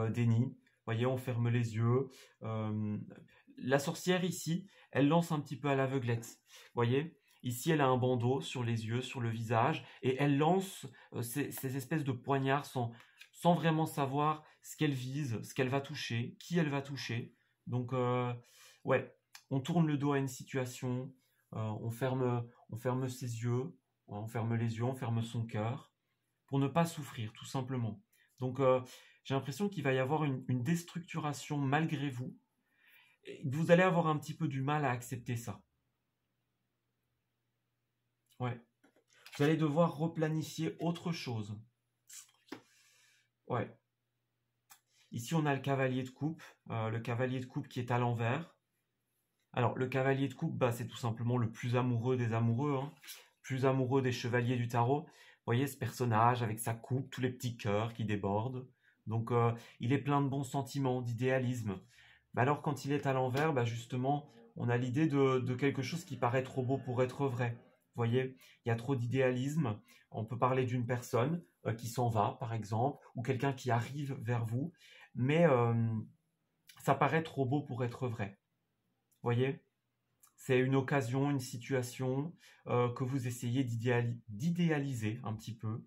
Déni, voyez, on ferme les yeux. La sorcière ici, elle lance un petit peu à l'aveuglette. Voyez, ici elle a un bandeau sur les yeux, sur le visage, et elle lance ces espèces de poignards sans vraiment savoir ce qu'elle vise, ce qu'elle va toucher, qui elle va toucher. Donc, ouais, on tourne le dos à une situation, on ferme ses yeux, on ferme les yeux, on ferme son cœur, pour ne pas souffrir, tout simplement. Donc, j'ai l'impression qu'il va y avoir une déstructuration malgré vous. Et vous allez avoir un petit peu du mal à accepter ça. Ouais. Vous allez devoir replanifier autre chose. Ouais. Ici, on a le cavalier de coupe. Le cavalier de coupe qui est à l'envers. Alors, le cavalier de coupe, c'est tout simplement le plus amoureux des amoureux. Hein. Plus amoureux des chevaliers du tarot. Vous voyez ce personnage avec sa coupe, tous les petits cœurs qui débordent. Donc, il est plein de bons sentiments, d'idéalisme. Alors, quand il est à l'envers, justement, on a l'idée de quelque chose qui paraît trop beau pour être vrai. Vous voyez, il y a trop d'idéalisme. On peut parler d'une personne qui s'en va, par exemple, ou quelqu'un qui arrive vers vous, mais ça paraît trop beau pour être vrai. Vous voyez ? C'est une occasion, une situation que vous essayez d'idéaliser un petit peu.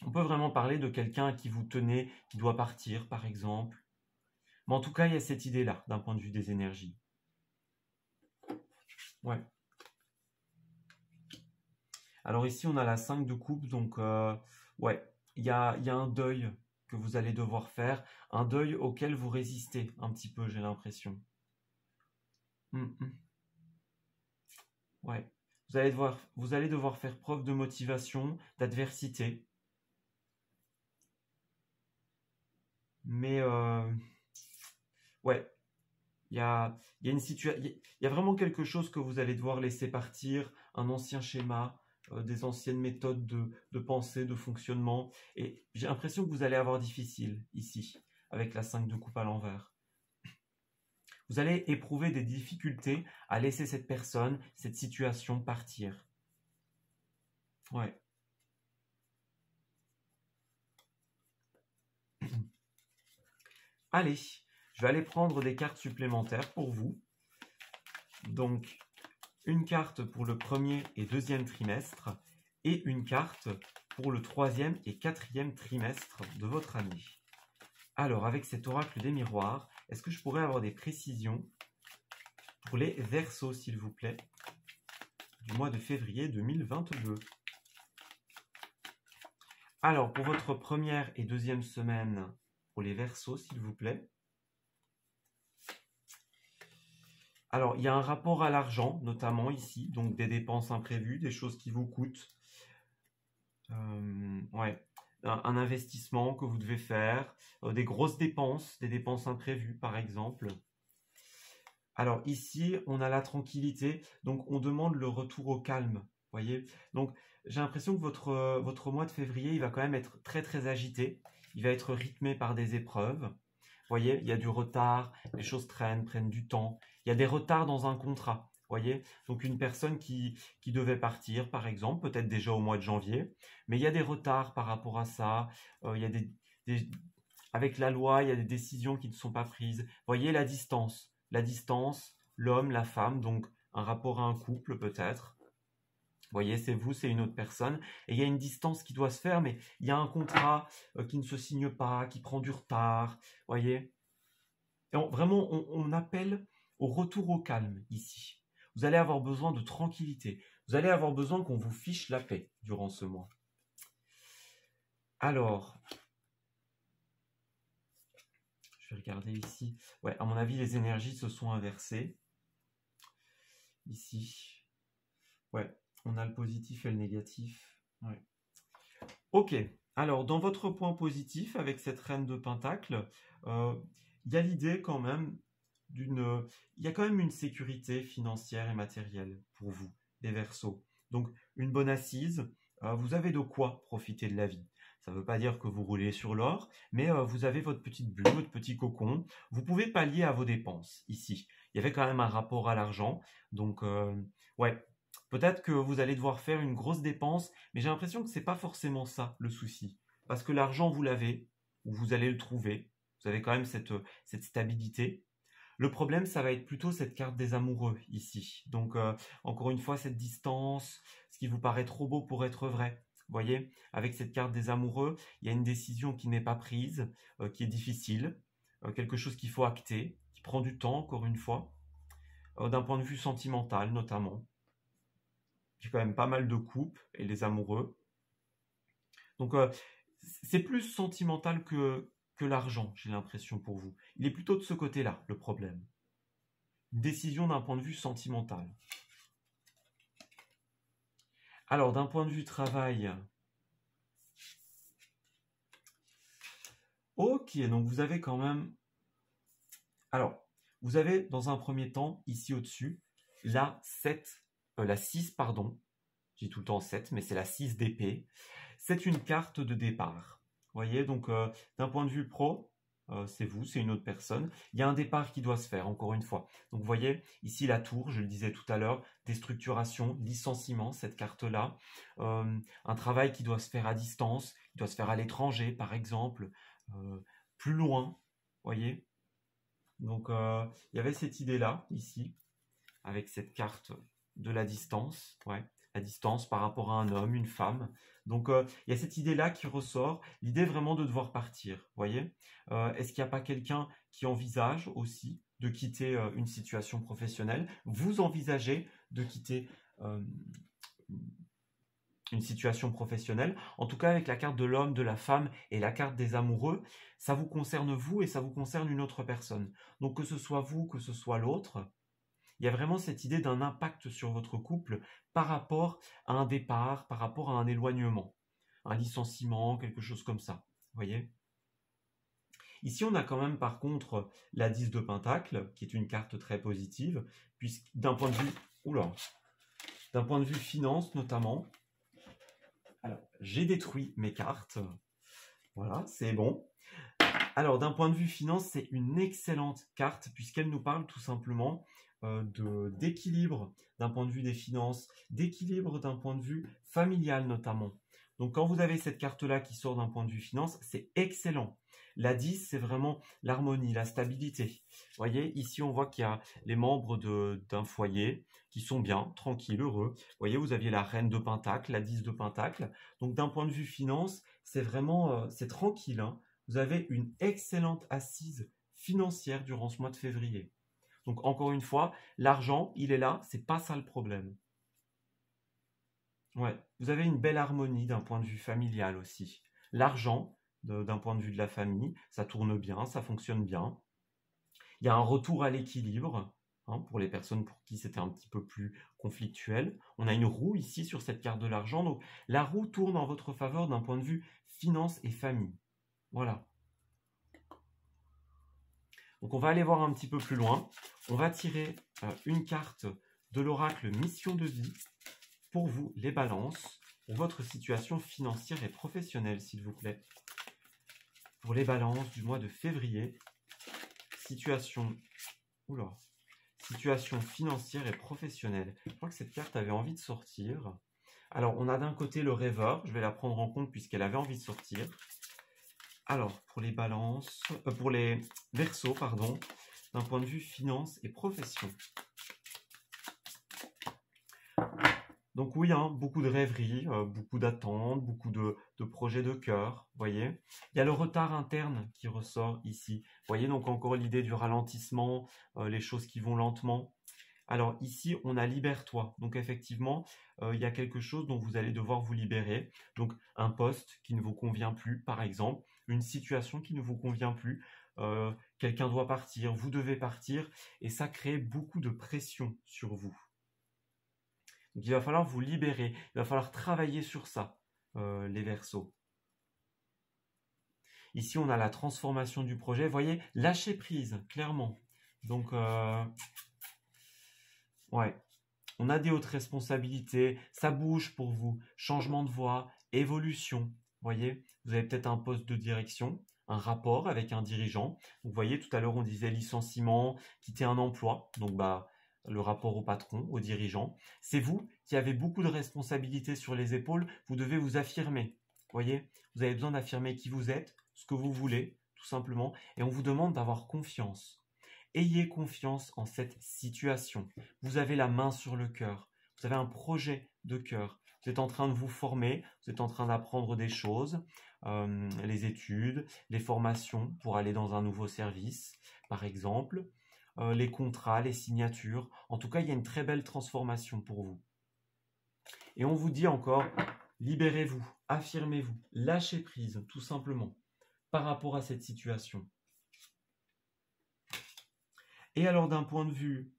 On peut vraiment parler de quelqu'un à qui vous tenez, qui doit partir, par exemple. Mais en tout cas, il y a cette idée-là, d'un point de vue des énergies. Ouais. Alors ici, on a la 5 de coupe, donc ouais, il y a un deuil que vous allez devoir faire, un deuil auquel vous résistez un petit peu, j'ai l'impression. Ouais. Vous allez devoir faire preuve de motivation, d'adversité. Mais ouais, il y a vraiment quelque chose que vous allez devoir laisser partir, un ancien schéma, des anciennes méthodes de pensée, de fonctionnement. Et j'ai l'impression que vous allez avoir difficile ici, avec la 5 de coupe à l'envers. Vous allez éprouver des difficultés à laisser cette personne, cette situation partir. Ouais. Allez, je vais aller prendre des cartes supplémentaires pour vous. Donc, une carte pour le premier et deuxième trimestre et une carte pour le troisième et quatrième trimestre de votre année. Alors, avec cet oracle des miroirs, est-ce que je pourrais avoir des précisions pour les Verseaux, s'il vous plaît, du mois de février 2022? Alors, pour votre première et deuxième semaine, pour les Verseaux, s'il vous plaît. Alors, il y a un rapport à l'argent, notamment ici, donc des dépenses imprévues, des choses qui vous coûtent. Ouais, un investissement que vous devez faire, des grosses dépenses, des dépenses imprévues, par exemple. Alors ici, on a la tranquillité, donc on demande le retour au calme, voyez. Donc j'ai l'impression que votre mois de février, il va quand même être très très agité. Il va être rythmé par des épreuves. Voyez, il y a du retard, les choses traînent, prennent du temps. Il y a des retards dans un contrat, voyez. Donc une personne qui devait partir, par exemple, peut-être déjà au mois de janvier, mais il y a des retards par rapport à ça. Il y a des- avec la loi, il y a des décisions qui ne sont pas prises. Voyez la distance, l'homme, la femme, donc un rapport à un couple peut-être. Vous voyez, c'est vous, c'est une autre personne. Et il y a une distance qui doit se faire, mais il y a un contrat qui ne se signe pas, qui prend du retard. Vous voyez. Et vraiment, on appelle au retour au calme ici. Vous allez avoir besoin de tranquillité. Vous allez avoir besoin qu'on vous fiche la paix durant ce mois. Alors, je vais regarder ici. Ouais, à mon avis, les énergies se sont inversées. Ici. Ouais, on a le positif et le négatif. Ouais. Ok, alors dans votre point positif, avec cette reine de Pentacle, il y a l'idée quand même d'une... Il y a quand même une sécurité financière et matérielle pour vous, les Verseaux. Donc une bonne assise, vous avez de quoi profiter de la vie. Ça ne veut pas dire que vous roulez sur l'or, mais vous avez votre petite bulle, votre petit cocon. Vous pouvez pallier à vos dépenses ici. Il y avait quand même un rapport à l'argent. Donc, ouais, peut-être que vous allez devoir faire une grosse dépense, mais j'ai l'impression que ce n'est pas forcément ça le souci. Parce que l'argent, vous l'avez, ou vous allez le trouver. Vous avez quand même cette stabilité. Le problème, ça va être plutôt cette carte des amoureux ici. Donc, encore une fois, cette distance, ce qui vous paraît trop beau pour être vrai. Vous voyez, avec cette carte des amoureux, il y a une décision qui n'est pas prise, qui est difficile, quelque chose qu'il faut acter, qui prend du temps, encore une fois, d'un point de vue sentimental notamment. J'ai quand même pas mal de couples et les amoureux. Donc, c'est plus sentimental que l'argent, j'ai l'impression pour vous. Il est plutôt de ce côté-là, le problème. Une décision d'un point de vue sentimental. Alors, d'un point de vue travail, ok, donc vous avez quand même... Alors, vous avez dans un premier temps, ici au-dessus, la 6, pardon. J'ai tout le temps 7, mais c'est la 6 d'épée. C'est une carte de départ. Vous voyez, donc d'un point de vue pro, c'est vous, c'est une autre personne. Il y a un départ qui doit se faire, encore une fois. Donc vous voyez, ici la tour, je le disais tout à l'heure, déstructuration, licenciement, cette carte-là. Un travail qui doit se faire à distance, qui doit se faire à l'étranger, par exemple, plus loin, vous voyez. Donc il y avait cette idée-là, ici, avec cette carte de la distance, ouais, la distance par rapport à un homme, une femme. Donc, il y a cette idée-là qui ressort, l'idée vraiment de devoir partir, vous voyez. Est-ce qu'il n'y a pas quelqu'un qui envisage aussi de quitter une situation professionnelle? Vous envisagez de quitter une situation professionnelle? En tout cas, avec la carte de l'homme, de la femme et la carte des amoureux, ça vous concerne vous et ça vous concerne une autre personne. Donc, que ce soit vous, que ce soit l'autre, il y a vraiment cette idée d'un impact sur votre couple par rapport à un départ, par rapport à un éloignement, un licenciement, quelque chose comme ça. Vous voyez? Ici, on a quand même par contre la 10 de Pentacle, qui est une carte très positive, puisque d'un point de vue, d'un point de vue finance notamment, alors j'ai détruit mes cartes, voilà, c'est bon. Alors, d'un point de vue finance, c'est une excellente carte puisqu'elle nous parle tout simplement d'équilibre d'un point de vue des finances, d'équilibre d'un point de vue familial notamment. Donc, quand vous avez cette carte-là qui sort d'un point de vue finance, c'est excellent. La 10, c'est vraiment l'harmonie, la stabilité. Vous voyez, ici, on voit qu'il y a les membres d'un foyer qui sont bien, tranquilles, heureux. Vous voyez, vous aviez la reine de Pentacle, la 10 de Pentacle. Donc, d'un point de vue finance, c'est vraiment, c'est tranquille, hein. Vous avez une excellente assise financière durant ce mois de février. Donc encore une fois, l'argent, il est là, c'est pas ça le problème. Ouais, vous avez une belle harmonie d'un point de vue familial aussi. L'argent, d'un point de vue de la famille, ça tourne bien, ça fonctionne bien. Il y a un retour à l'équilibre, hein, pour les personnes pour qui c'était un petit peu plus conflictuel. On a une roue ici sur cette carte de l'argent. Donc, la roue tourne en votre faveur d'un point de vue finance et famille. Voilà. Donc, on va aller voir un petit peu plus loin. On va tirer une carte de l'oracle Mission de vie pour vous, les balances, pour votre situation financière et professionnelle, s'il vous plaît. Pour les balances du mois de février, situation financière et professionnelle. Je crois que cette carte avait envie de sortir. Alors, on a d'un côté le rêveur. Je vais la prendre en compte puisqu'elle avait envie de sortir. Alors, pour les balances, pour les verseaux, pardon, d'un point de vue finance et profession. Donc oui, hein, beaucoup de rêveries, beaucoup d'attentes, beaucoup de projets de cœur, vous voyez. Il y a le retard interne qui ressort ici. Vous voyez donc encore l'idée du ralentissement, les choses qui vont lentement. Alors ici, on a libère-toi. Donc effectivement, il y a quelque chose dont vous allez devoir vous libérer. Donc un poste qui ne vous convient plus, par exemple, une situation qui ne vous convient plus, quelqu'un doit partir, vous devez partir, et ça crée beaucoup de pression sur vous. Donc il va falloir vous libérer, il va falloir travailler sur ça, les Verseaux. Ici, on a la transformation du projet. Vous voyez, lâcher prise, clairement. Donc, ouais, on a des hautes responsabilités, ça bouge pour vous, changement de voie, évolution. Vous voyez, vous avez peut-être un poste de direction, un rapport avec un dirigeant. Vous voyez, tout à l'heure, on disait licenciement, quitter un emploi. Donc, le rapport au patron, au dirigeant. C'est vous qui avez beaucoup de responsabilités sur les épaules. Vous devez vous affirmer. Vous voyez, vous avez besoin d'affirmer qui vous êtes, ce que vous voulez, tout simplement. Et on vous demande d'avoir confiance. Ayez confiance en cette situation. Vous avez la main sur le cœur. Vous avez un projet de cœur. Vous êtes en train de vous former. Vous êtes en train d'apprendre des choses. Les études, les formations pour aller dans un nouveau service, par exemple. Les contrats, les signatures. En tout cas, il y a une très belle transformation pour vous. Et on vous dit encore, libérez-vous, affirmez-vous, lâchez prise, tout simplement, par rapport à cette situation. Et alors, d'un point de vue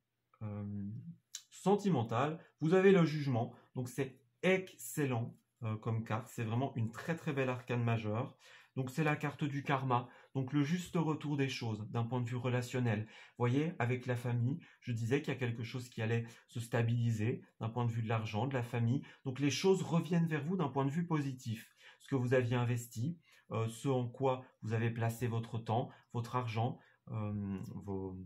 sentimental, vous avez le jugement. Donc, c'est excellent comme carte. C'est vraiment une très très belle arcane majeure. Donc, c'est la carte du karma. Donc, le juste retour des choses d'un point de vue relationnel. Vous voyez, avec la famille, je disais qu'il y a quelque chose qui allait se stabiliser d'un point de vue de l'argent, de la famille. Donc, les choses reviennent vers vous d'un point de vue positif. Ce que vous aviez investi, ce en quoi vous avez placé votre temps, votre argent, vos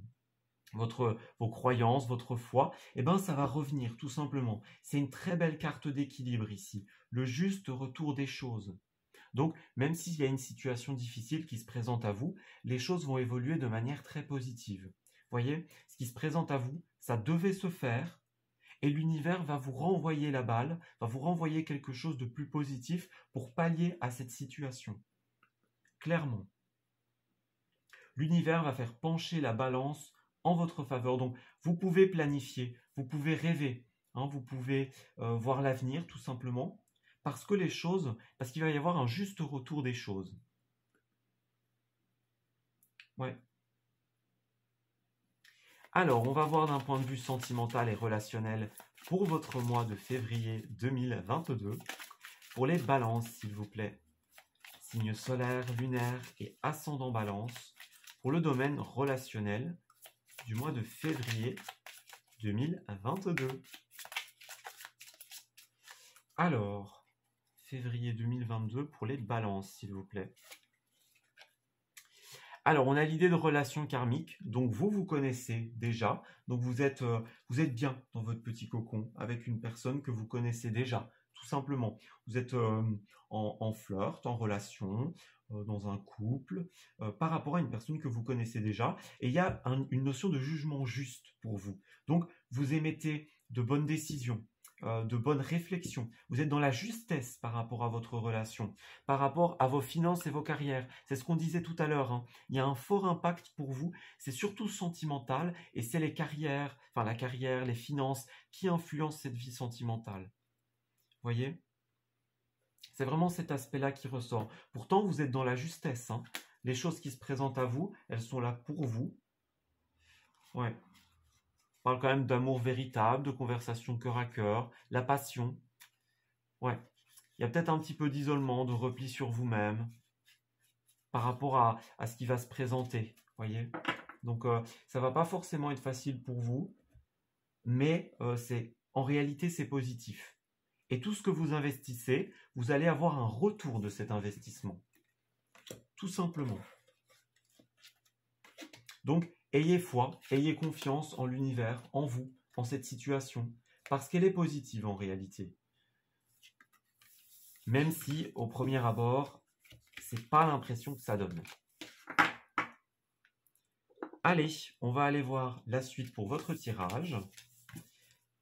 croyances, votre foi, eh ben, ça va revenir tout simplement. C'est une très belle carte d'équilibre ici. Le juste retour des choses. Donc, même s'il y a une situation difficile qui se présente à vous, les choses vont évoluer de manière très positive. Vous voyez, ce qui se présente à vous, ça devait se faire, et l'univers va vous renvoyer la balle, va vous renvoyer quelque chose de plus positif pour pallier à cette situation. Clairement. L'univers va faire pencher la balance en votre faveur. Donc, vous pouvez planifier, vous pouvez rêver, hein, vous pouvez voir l'avenir tout simplement. Parce qu'il va y avoir un juste retour des choses. Ouais. Alors, on va voir d'un point de vue sentimental et relationnel pour votre mois de février 2022. Pour les balances, s'il vous plaît. Signe solaire, lunaire et ascendant balance. Pour le domaine relationnel du mois de février 2022. Alors, février 2022 pour les balances, s'il vous plaît. Alors, on a l'idée de relation karmique. Donc, vous connaissez déjà. Donc, vous êtes bien dans votre petit cocon avec une personne que vous connaissez déjà, tout simplement. Vous êtes en flirt, en relation, dans un couple, par rapport à une personne que vous connaissez déjà. Et il y a une notion de jugement juste pour vous. Donc, vous émettez de bonnes décisions, de bonnes réflexions. Vous êtes dans la justesse par rapport à votre relation, par rapport à vos finances et vos carrières. C'est ce qu'on disait tout à l'heure, hein. Il y a un fort impact pour vous. C'est surtout sentimental et c'est les carrières, enfin la carrière, les finances qui influencent cette vie sentimentale. Vous voyez ? C'est vraiment cet aspect-là qui ressort. Pourtant, vous êtes dans la justesse, hein. Les choses qui se présentent à vous, elles sont là pour vous. Ouais. parle quand même d'amour véritable, de conversation cœur à cœur, la passion. Ouais, il y a peut-être un petit peu d'isolement, de repli sur vous-même par rapport à ce qui va se présenter, voyez. Donc, ça va pas forcément être facile pour vous, mais en réalité, c'est positif. Et tout ce que vous investissez, vous allez avoir un retour de cet investissement. Tout simplement. Donc, ayez foi, ayez confiance en l'univers, en vous, en cette situation, parce qu'elle est positive en réalité. Même si, au premier abord, c'est pas l'impression que ça donne. Allez, on va aller voir la suite pour votre tirage.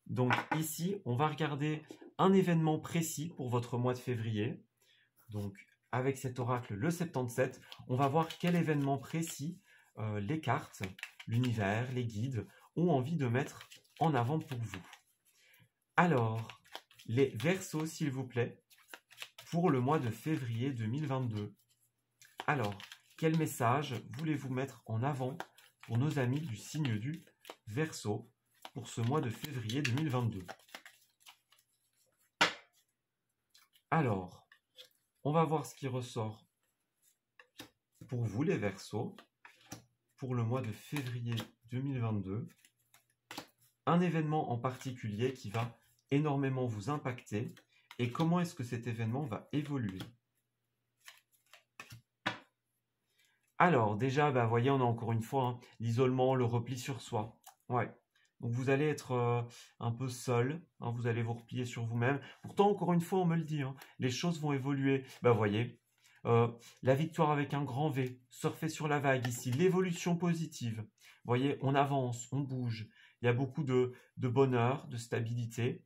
Donc ici, on va regarder un événement précis pour votre mois de février. Donc, avec cet oracle, le 77, on va voir quel événement précis les cartes, l'univers, les guides ont envie de mettre en avant pour vous. Alors, les Verseaux, s'il vous plaît, pour le mois de février 2022. Alors, quel message voulez-vous mettre en avant pour nos amis du signe du Verseau pour ce mois de février 2022? Alors, on va voir ce qui ressort pour vous, les Verseaux, pour le mois de février 2022. Un événement en particulier qui va énormément vous impacter et comment est-ce que cet événement va évoluer. Alors, déjà, voyez, on a encore une fois l'isolement, le repli sur soi. Ouais. Donc, vous allez être un peu seul, vous allez vous replier sur vous-même. Pourtant, encore une fois, on me le dit, les choses vont évoluer. Voyez, la victoire avec un grand V, surfer sur la vague ici, l'évolution positive. Voyez, on avance, on bouge. Il y a beaucoup de bonheur, de stabilité.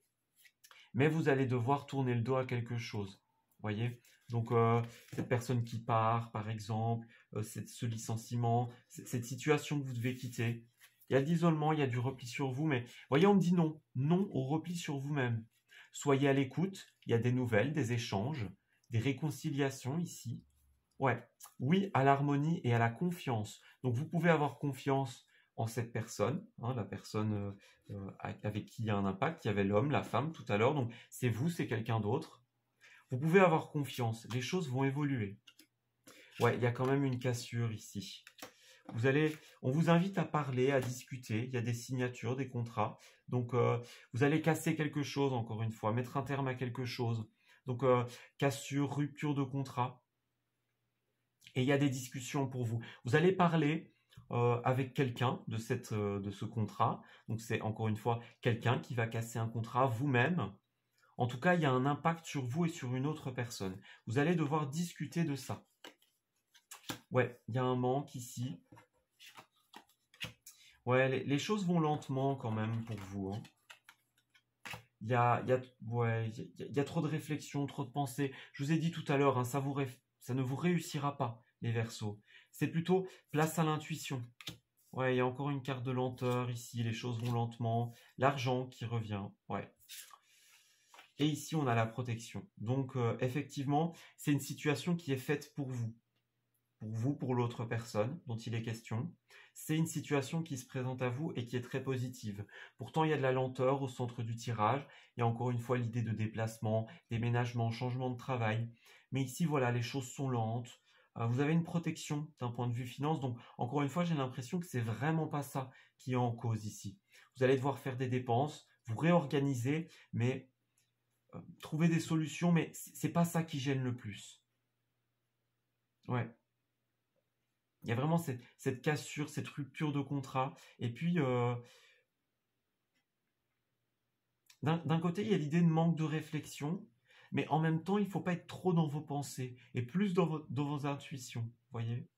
Mais vous allez devoir tourner le dos à quelque chose. Voyez, donc cette personne qui part, par exemple, ce licenciement, cette situation que vous devez quitter. Il y a de l'isolement, il y a du repli sur vous, mais voyez, on me dit non. Non au repli sur vous-même. Soyez à l'écoute, il y a des nouvelles, des échanges, des réconciliations ici. Ouais, oui à l'harmonie et à la confiance. Donc vous pouvez avoir confiance en cette personne, la personne avec qui il y a un impact. Il y avait l'homme, la femme tout à l'heure, donc c'est vous, c'est quelqu'un d'autre. Vous pouvez avoir confiance, les choses vont évoluer. Ouais, il y a quand même une cassure ici. On vous invite à parler, à discuter, il y a des signatures, des contrats. Donc, vous allez casser quelque chose, encore une fois, mettre un terme à quelque chose. Donc, cassure, rupture de contrat. Et il y a des discussions pour vous. Vous allez parler avec quelqu'un de ce contrat. Donc, c'est encore une fois quelqu'un qui va casser un contrat, vous-même. En tout cas, il y a un impact sur vous et sur une autre personne. Vous allez devoir discuter de ça. Ouais, il y a un manque ici. Ouais, les choses vont lentement quand même pour vous. Il y a trop de réflexion, trop de pensées. Je vous ai dit tout à l'heure, ça ne vous réussira pas, les Verseaux. C'est plutôt place à l'intuition. Ouais, il y a encore une carte de lenteur ici, les choses vont lentement. L'argent qui revient, ouais. Et ici, on a la protection. Donc, effectivement, c'est une situation qui est faite pour vous. Pour vous, pour l'autre personne dont il est question. C'est une situation qui se présente à vous et qui est très positive. Pourtant, il y a de la lenteur au centre du tirage. Il y a encore une fois l'idée de déplacement, déménagement, changement de travail. Mais ici, voilà, les choses sont lentes. Vous avez une protection d'un point de vue finance. Donc, encore une fois, j'ai l'impression que c'est vraiment pas ça qui est en cause ici. Vous allez devoir faire des dépenses, vous réorganiser, mais trouver des solutions, mais c'est pas ça qui gêne le plus. Ouais. Il y a vraiment cette cassure, cette rupture de contrat. Et puis, d'un côté, il y a l'idée de manque de réflexion, mais en même temps, il ne faut pas être trop dans vos pensées et plus dans vos intuitions. Voyez,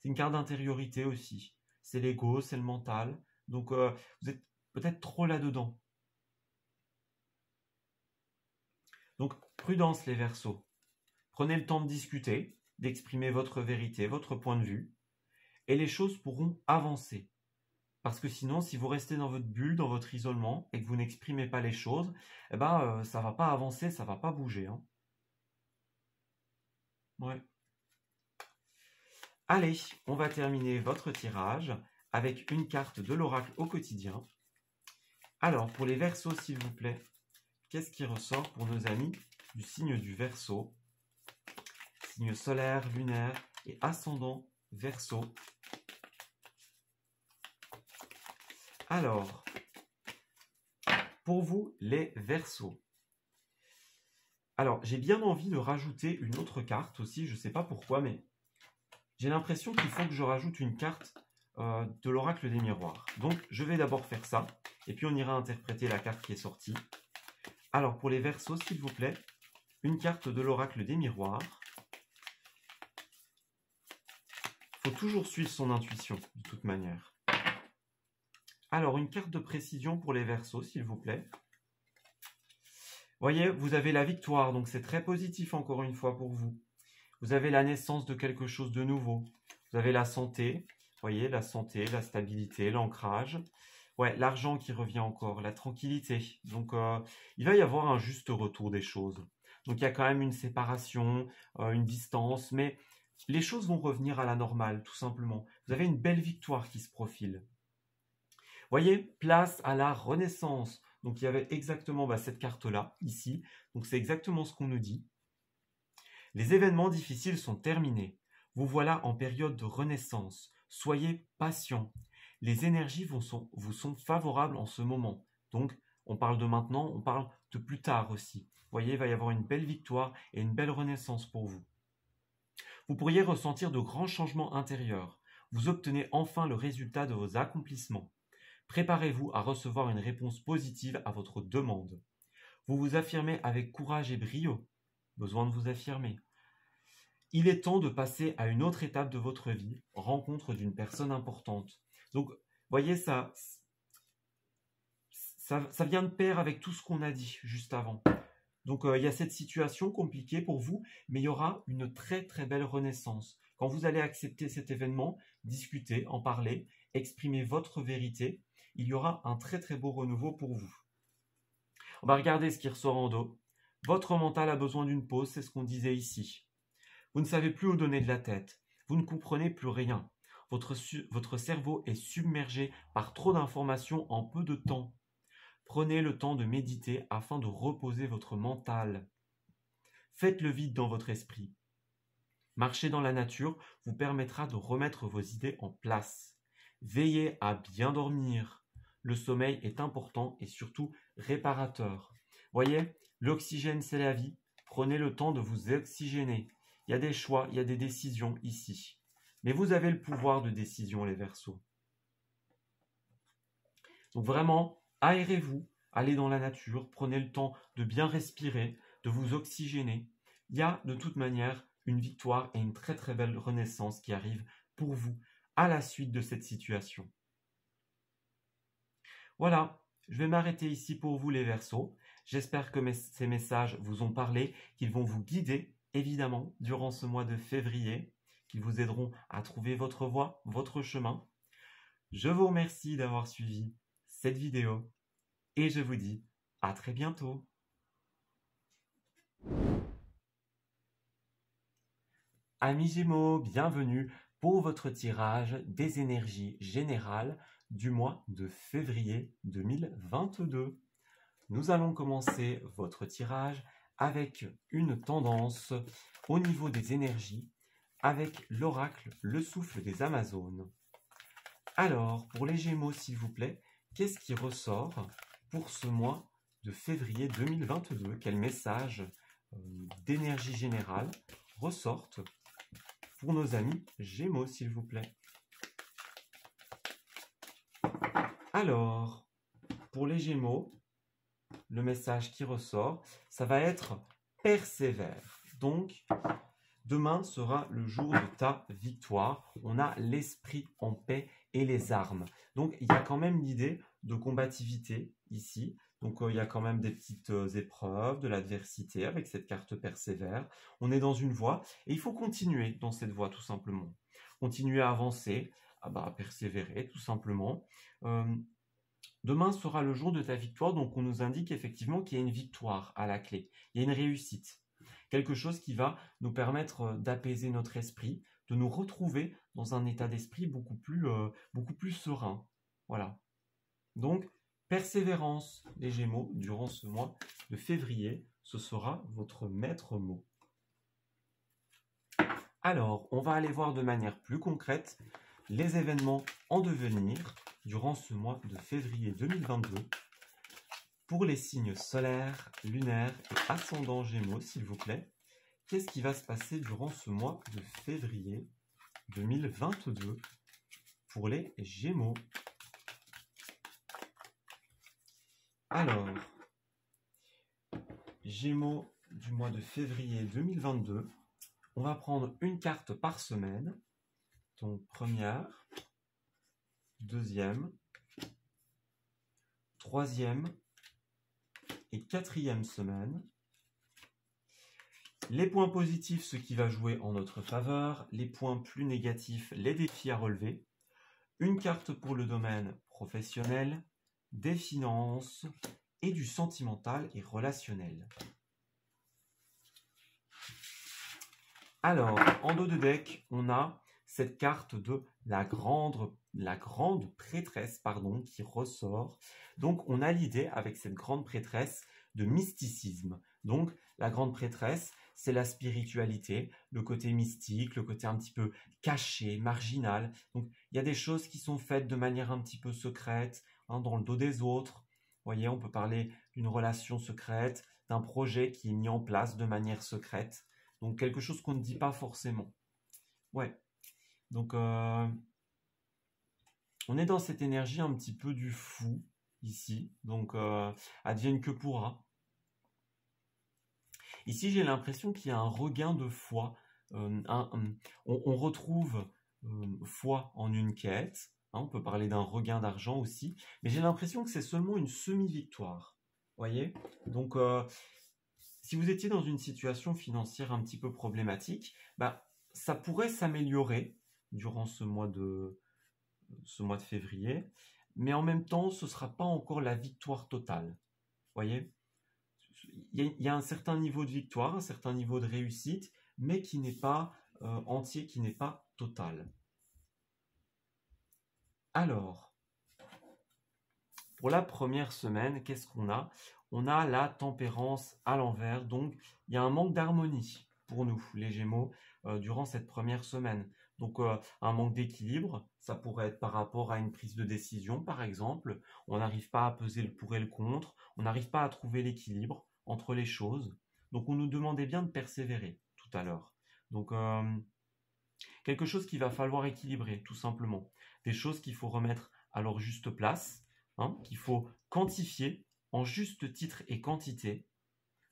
c'est une carte d'intériorité aussi. C'est l'ego, c'est le mental. Donc, vous êtes peut-être trop là-dedans. Donc, prudence les Verseaux. Prenez le temps de discuter, d'exprimer votre vérité, votre point de vue, et les choses pourront avancer. Parce que sinon, si vous restez dans votre bulle, dans votre isolement, et que vous n'exprimez pas les choses, ça ne va pas avancer, ça ne va pas bouger. Ouais. Allez, on va terminer votre tirage avec une carte de l'oracle au quotidien. Alors, pour les Verseaux, s'il vous plaît, qu'est-ce qui ressort pour nos amis du signe du Verseau? Signe solaire, lunaire et ascendant Verseau. Alors, pour vous, les Verseaux. Alors, j'ai bien envie de rajouter une autre carte aussi, je ne sais pas pourquoi, mais j'ai l'impression qu'il faut que je rajoute une carte de l'oracle des miroirs. Donc, je vais d'abord faire ça, et puis on ira interpréter la carte qui est sortie. Alors, pour les Verseaux, s'il vous plaît, une carte de l'oracle des miroirs. Il faut toujours suivre son intuition, de toute manière. Alors, une carte de précision pour les Verseaux, s'il vous plaît. Voyez, vous avez la victoire, donc c'est très positif encore une fois pour vous. Vous avez la naissance de quelque chose de nouveau. Vous avez la santé, voyez, la santé, la stabilité, l'ancrage. Ouais, l'argent qui revient encore, la tranquillité. Donc, il va y avoir un juste retour des choses. Donc, il y a quand même une séparation, une distance, mais les choses vont revenir à la normale, tout simplement. Vous avez une belle victoire qui se profile. Voyez, place à la renaissance. Donc, il y avait exactement cette carte-là, ici. Donc, c'est exactement ce qu'on nous dit. Les événements difficiles sont terminés. Vous voilà en période de renaissance. Soyez patient. Les énergies vous sont favorables en ce moment. Donc, on parle de maintenant, on parle de plus tard aussi. Vous voyez, il va y avoir une belle victoire et une belle renaissance pour vous. Vous pourriez ressentir de grands changements intérieurs. Vous obtenez enfin le résultat de vos accomplissements. Préparez-vous à recevoir une réponse positive à votre demande. Vous vous affirmez avec courage et brio. Besoin de vous affirmer. Il est temps de passer à une autre étape de votre vie, rencontre d'une personne importante. Donc, voyez, ça vient de pair avec tout ce qu'on a dit juste avant. Donc, il y a cette situation compliquée pour vous, mais il y aura une très très belle renaissance. Quand vous allez accepter cet événement, discuter, en parler, exprimer votre vérité, il y aura un très très beau renouveau pour vous. On va regarder ce qui ressort en dos. Votre mental a besoin d'une pause, c'est ce qu'on disait ici. Vous ne savez plus où donner de la tête. Vous ne comprenez plus rien. Votre cerveau est submergé par trop d'informations en peu de temps. Prenez le temps de méditer afin de reposer votre mental. Faites le vide dans votre esprit. Marcher dans la nature vous permettra de remettre vos idées en place. Veillez à bien dormir. Le sommeil est important et surtout réparateur. Voyez, l'oxygène c'est la vie. Prenez le temps de vous oxygéner. Il y a des choix, il y a des décisions ici. Mais vous avez le pouvoir de décision, les Verseaux. Donc vraiment, aérez-vous, allez dans la nature, prenez le temps de bien respirer, de vous oxygéner. Il y a de toute manière une victoire et une très très belle renaissance qui arrive pour vous à la suite de cette situation. Voilà, je vais m'arrêter ici pour vous les Verseaux. J'espère que ces messages vous ont parlé, qu'ils vont vous guider évidemment durant ce mois de février, qu'ils vous aideront à trouver votre voie, votre chemin. Je vous remercie d'avoir suivi cette vidéo et je vous dis à très bientôt. Amis Gémeaux, bienvenue pour votre tirage des énergies générales du mois de février 2022. Nous allons commencer votre tirage avec une tendance au niveau des énergies avec l'oracle, le souffle des Amazones. Alors, pour les Gémeaux, s'il vous plaît, qu'est-ce qui ressort pour ce mois de février 2022? Quels messages d'énergie générale ressortent pour nos amis Gémeaux, s'il vous plaît? Alors, pour les Gémeaux, le message qui ressort, ça va être persévère. Donc, demain sera le jour de ta victoire. On a l'esprit en paix et les armes. Donc, il y a quand même l'idée de combativité ici. Donc, il y a quand même des petites épreuves, de l'adversité avec cette carte persévère. On est dans une voie et il faut continuer dans cette voie tout simplement. Continuer à avancer, à persévérer tout simplement. Demain sera le jour de ta victoire, donc on nous indique effectivement qu'il y a une victoire à la clé. Il y a une réussite. Quelque chose qui va nous permettre d'apaiser notre esprit, de nous retrouver dans un état d'esprit beaucoup plus serein. Voilà. Donc, Persévérance, les Gémeaux, durant ce mois de février, ce sera votre maître mot. Alors, on va aller voir de manière plus concrète les événements en devenir durant ce mois de février 2022 pour les signes solaires, lunaires et ascendants Gémeaux, s'il vous plaît. Qu'est-ce qui va se passer durant ce mois de février 2022 pour les Gémeaux? Alors, Gémeaux du mois de février 2022, on va prendre une carte par semaine. Donc, première, deuxième, troisième et quatrième semaine. Les points positifs, ce qui va jouer en notre faveur. Les points plus négatifs, les défis à relever. Une carte pour le domaine professionnel, des finances et du sentimental et relationnel. Alors, en dos de deck, on a cette carte de la grande prêtresse qui ressort. Donc, on a l'idée avec cette grande prêtresse de mysticisme. Donc, la grande prêtresse, c'est la spiritualité, le côté mystique, le côté un petit peu caché, marginal. Donc, il y a des choses qui sont faites de manière un petit peu secrète, dans le dos des autres. Vous voyez, on peut parler d'une relation secrète, d'un projet qui est mis en place de manière secrète. Donc, quelque chose qu'on ne dit pas forcément. Ouais. Donc, on est dans cette énergie un petit peu du fou, ici. Donc, advienne que pourra. Ici, j'ai l'impression qu'il y a un regain de foi. On retrouve foi en une quête. On peut parler d'un regain d'argent aussi. Mais j'ai l'impression que c'est seulement une semi-victoire. Vous voyez? Donc, si vous étiez dans une situation financière un petit peu problématique, ça pourrait s'améliorer durant ce mois de février. Mais en même temps, ce ne sera pas encore la victoire totale. Vous voyez? Il y a un certain niveau de victoire, un certain niveau de réussite, mais qui n'est pas entier, qui n'est pas total. Alors, pour la première semaine, qu'est-ce qu'on a? On a la tempérance à l'envers, donc il y a un manque d'harmonie pour nous, les Gémeaux, durant cette première semaine. Donc, un manque d'équilibre, ça pourrait être par rapport à une prise de décision, par exemple. On n'arrive pas à peser le pour et le contre, on n'arrive pas à trouver l'équilibre entre les choses. Donc, on nous demandait bien de persévérer tout à l'heure. Donc, quelque chose qu'il va falloir équilibrer, tout simplement. Des choses qu'il faut remettre à leur juste place, qu'il faut quantifier en juste titre et quantité.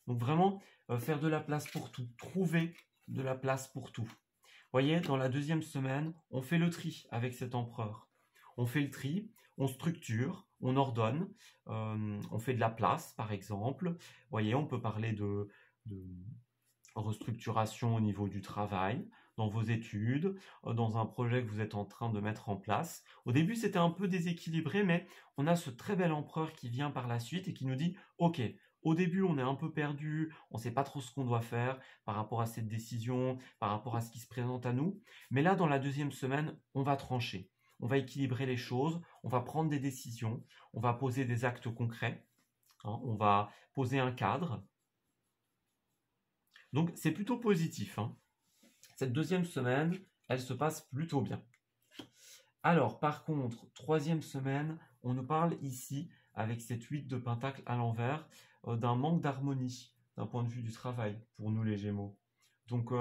Donc, vraiment, faire de la place pour tout, trouver de la place pour tout. Vous voyez, dans la deuxième semaine, on fait le tri avec cet empereur. On fait le tri, on structure, on ordonne, on fait de la place, par exemple. Vous voyez, on peut parler de restructuration au niveau du travail, dans vos études, dans un projet que vous êtes en train de mettre en place. Au début, c'était un peu déséquilibré, mais on a ce très bel empereur qui vient par la suite et qui nous dit « Ok, au début, on est un peu perdu, on ne sait pas trop ce qu'on doit faire par rapport à cette décision, par rapport à ce qui se présente à nous. Mais là, dans la deuxième semaine, on va trancher. On va équilibrer les choses, on va prendre des décisions, on va poser des actes concrets, on va poser un cadre. » Donc, c'est plutôt positif. Cette deuxième semaine, elle se passe plutôt bien. Alors, par contre, troisième semaine, on nous parle ici, avec cette 8 de pentacle à l'envers, d'un manque d'harmonie, d'un point de vue du travail, pour nous les Gémeaux. Donc,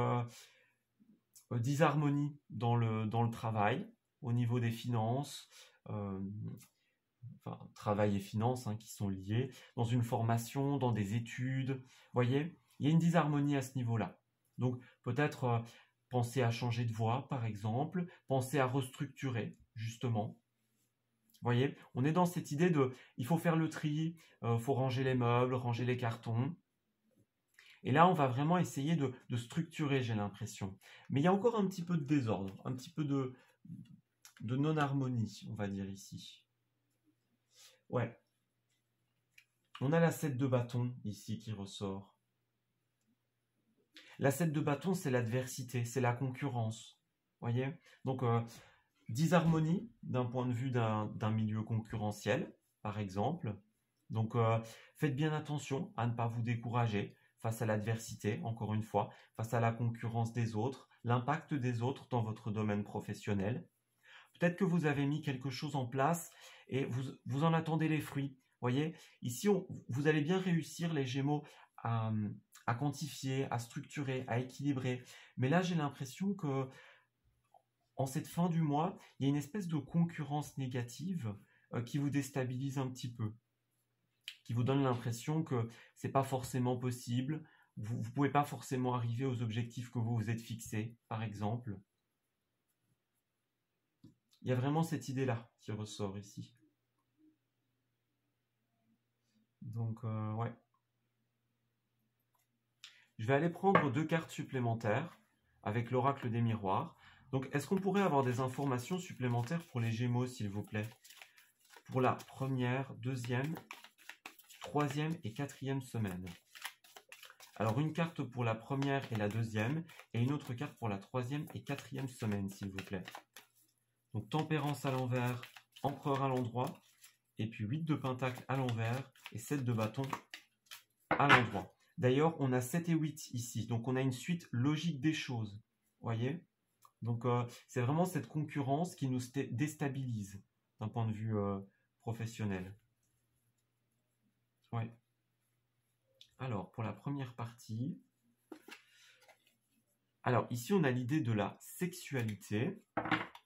disharmonie dans le travail, au niveau des finances, travail et finances qui sont liés, dans une formation, dans des études. Vous voyez, il y a une disharmonie à ce niveau-là. Donc, peut-être penser à changer de voie, par exemple, penser à restructurer, justement. Vous voyez, on est dans cette idée de, il faut faire le tri, il faut ranger les meubles, ranger les cartons. Et là, on va vraiment essayer de structurer, j'ai l'impression. Mais il y a encore un petit peu de désordre, un petit peu de non-harmonie, on va dire ici. Ouais. On a la 7 de bâton ici qui ressort. La 7 de bâton, c'est l'adversité, c'est la concurrence. Vous voyez? Donc, disharmonie d'un point de vue d'un milieu concurrentiel. par exemple. Donc, faites bien attention à ne pas vous décourager face à l'adversité, encore une fois, face à la concurrence des autres, l'impact des autres dans votre domaine professionnel. Peut-être que vous avez mis quelque chose en place et vous en attendez les fruits. Voyez, ici, vous allez bien réussir, les Gémeaux, à, à quantifier, à structurer, à équilibrer. Mais là, j'ai l'impression que en cette fin du mois, il y a une espèce de concurrence négative qui vous déstabilise un petit peu, qui vous donne l'impression que c'est pas forcément possible, vous ne pouvez pas forcément arriver aux objectifs que vous vous êtes fixés, par exemple. Il y a vraiment cette idée-là qui ressort ici. Donc, ouais. Je vais aller prendre 2 cartes supplémentaires avec l'oracle des miroirs. Donc, est-ce qu'on pourrait avoir des informations supplémentaires pour les Gémeaux, s'il vous plaît? Pour la première, deuxième, troisième et quatrième semaine. Alors, une carte pour la première et la deuxième, et une autre carte pour la troisième et quatrième semaine, s'il vous plaît. Donc, tempérance à l'envers, empereur à l'endroit, et puis 8 de pentacle à l'envers et 7 de bâton à l'endroit. D'ailleurs, on a 7 et 8 ici, donc on a une suite logique des choses. Voyez? Donc, c'est vraiment cette concurrence qui nous déstabilise d'un point de vue professionnel. Ouais. Alors, pour la première partie, alors ici, on a l'idée de la sexualité.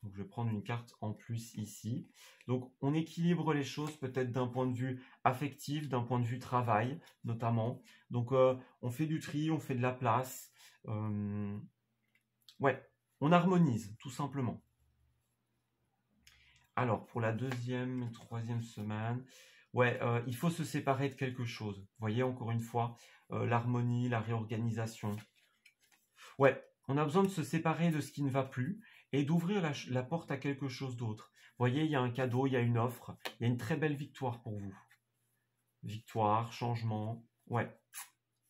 Donc, je vais prendre une carte en plus ici. Donc, on équilibre les choses peut-être d'un point de vue affectif, d'un point de vue travail, notamment. Donc, on fait du tri, on fait de la place. Ouais, on harmonise, tout simplement. Alors, pour la deuxième, troisième semaine, ouais, il faut se séparer de quelque chose. Vous voyez, encore une fois, l'harmonie, la réorganisation. Ouais, on a besoin de se séparer de ce qui ne va plus et d'ouvrir la porte à quelque chose d'autre. Vous voyez, il y a un cadeau, il y a une offre, il y a une très belle victoire pour vous. Victoire, changement, ouais.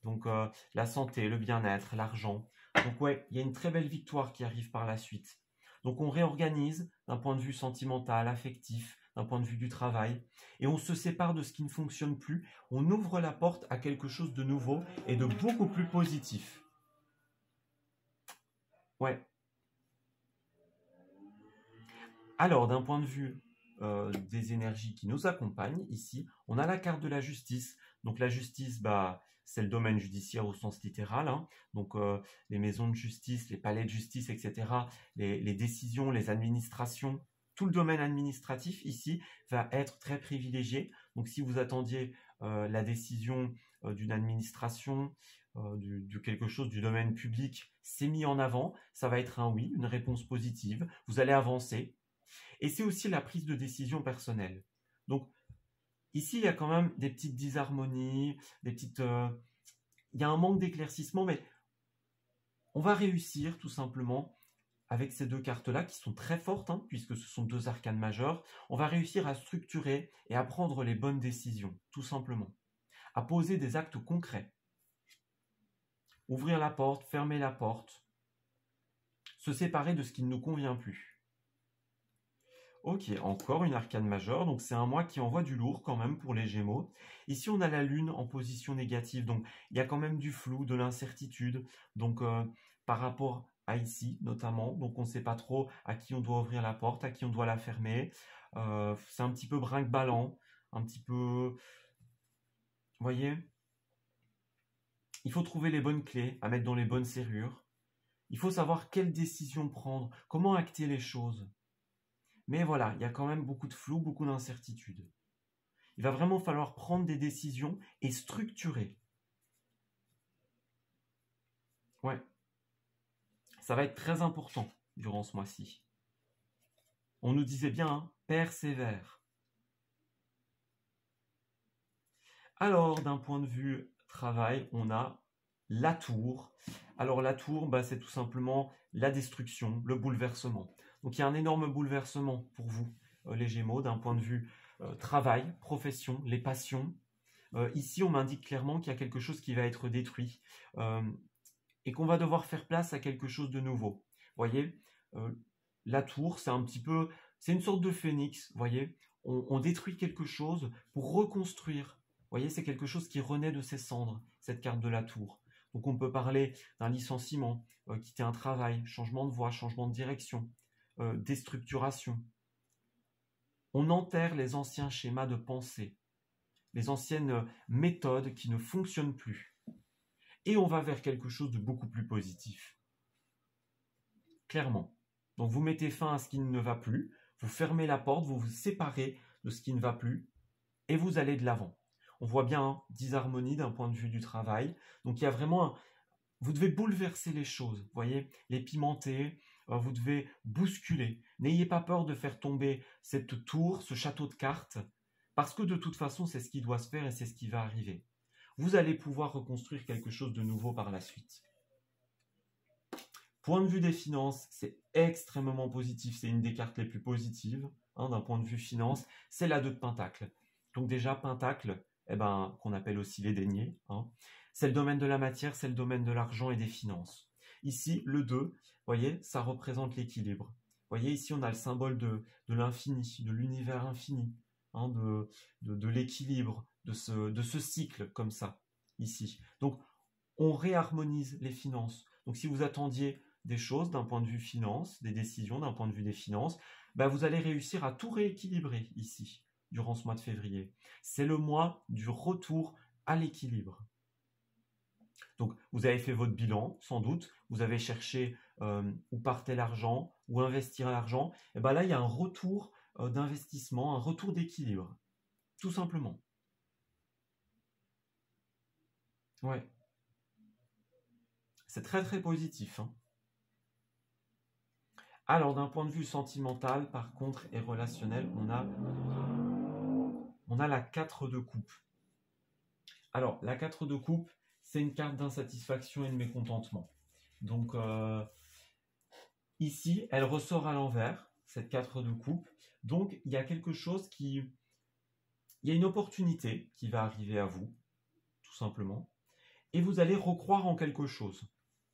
Donc, la santé, le bien-être, l'argent. Donc, ouais, il y a une très belle victoire qui arrive par la suite. Donc, on réorganise d'un point de vue sentimental, affectif, d'un point de vue du travail, et on se sépare de ce qui ne fonctionne plus. On ouvre la porte à quelque chose de nouveau et de beaucoup plus positif. Ouais. Alors, d'un point de vue des énergies qui nous accompagnent, ici, on a la carte de la justice. Donc, la justice, bah, c'est le domaine judiciaire au sens littéral. Hein. Donc, les maisons de justice, les palais de justice, etc., les décisions, les administrations, tout le domaine administratif, ici, va être très privilégié. Donc, si vous attendiez la décision d'une administration, de quelque chose du domaine public, c'est mis en avant, ça va être un oui, une réponse positive. Vous allez avancer. Et c'est aussi la prise de décision personnelle. Donc, ici, il y a quand même des petites disharmonies, des petites... il y a un manque d'éclaircissement, mais on va réussir tout simplement avec ces 2 cartes-là, qui sont très fortes, hein, puisque ce sont 2 arcanes majeures. On va réussir à structurer et à prendre les bonnes décisions, tout simplement. À poser des actes concrets. Ouvrir la porte, fermer la porte. Se séparer de ce qui ne nous convient plus. Ok, encore une arcane majeure, donc c'est un mois qui envoie du lourd quand même pour les Gémeaux. Ici, on a la Lune en position négative, donc il y a quand même du flou, de l'incertitude, donc par rapport à ici notamment, donc on ne sait pas trop à qui on doit ouvrir la porte, à qui on doit la fermer. C'est un petit peu brinque-ballant, un petit peu... Vous voyez? Il faut trouver les bonnes clés à mettre dans les bonnes serrures. Il faut savoir quelle décision prendre, comment acter les choses. Mais voilà, il y a quand même beaucoup de flou, beaucoup d'incertitudes. Il va vraiment falloir prendre des décisions et structurer. Ouais. Ça va être très important durant ce mois-ci. On nous disait bien, hein, persévère. Alors, d'un point de vue travail, on a la tour. Alors, la tour, bah, c'est tout simplement la destruction, le bouleversement. Donc, il y a un énorme bouleversement pour vous, les Gémeaux, d'un point de vue travail, profession, les passions. Ici, on m'indique clairement qu'il y a quelque chose qui va être détruit et qu'on va devoir faire place à quelque chose de nouveau. Vous voyez, la tour, c'est un petit peu, c'est une sorte de phénix, vous voyez. on détruit quelque chose pour reconstruire. Vous voyez, c'est quelque chose qui renaît de ses cendres, cette carte de la tour. Donc on peut parler d'un licenciement, quitter un travail, changement de voie, changement de direction, déstructuration. On enterre les anciens schémas de pensée, les anciennes méthodes qui ne fonctionnent plus. Et on va vers quelque chose de beaucoup plus positif. Clairement. Donc vous mettez fin à ce qui ne va plus, vous fermez la porte, vous vous séparez de ce qui ne va plus et vous allez de l'avant. On voit bien disharmonie d'un point de vue du travail. Donc il y a vraiment vous devez bouleverser les choses, vous voyez, les pimenter, vous devez bousculer. N'ayez pas peur de faire tomber cette tour, ce château de cartes, parce que de toute façon, c'est ce qui doit se faire et c'est ce qui va arriver. Vous allez pouvoir reconstruire quelque chose de nouveau par la suite. Point de vue des finances, c'est extrêmement positif. C'est une des cartes les plus positives d'un point de vue finance. C'est la 2 de Pentacle. Donc déjà, Pentacle, qu'on appelle aussi les deniers. C'est le domaine de la matière, c'est le domaine de l'argent et des finances. Ici, le 2, vous voyez, ça représente l'équilibre. Vous voyez, ici, on a le symbole de l'infini, de l'univers infini, de l'équilibre, de ce cycle comme ça, ici. Donc, on réharmonise les finances. Donc, si vous attendiez des choses d'un point de vue finance, des décisions d'un point de vue des finances, vous allez réussir à tout rééquilibrer ici, durant ce mois de février. C'est le mois du retour à l'équilibre. Donc, vous avez fait votre bilan, sans doute. Vous avez cherché où partait l'argent, où investir l'argent. Et là, il y a un retour d'investissement, un retour d'équilibre. Tout simplement. Ouais. C'est très, très positif. Alors, d'un point de vue sentimental, par contre, et relationnel, on a la 4 de coupe. Alors, la 4 de coupe, c'est une carte d'insatisfaction et de mécontentement. Donc, ici, elle ressort à l'envers, cette 4 de coupe. Donc, il y a quelque chose il y a une opportunité qui va arriver à vous, tout simplement. Et vous allez recroire en quelque chose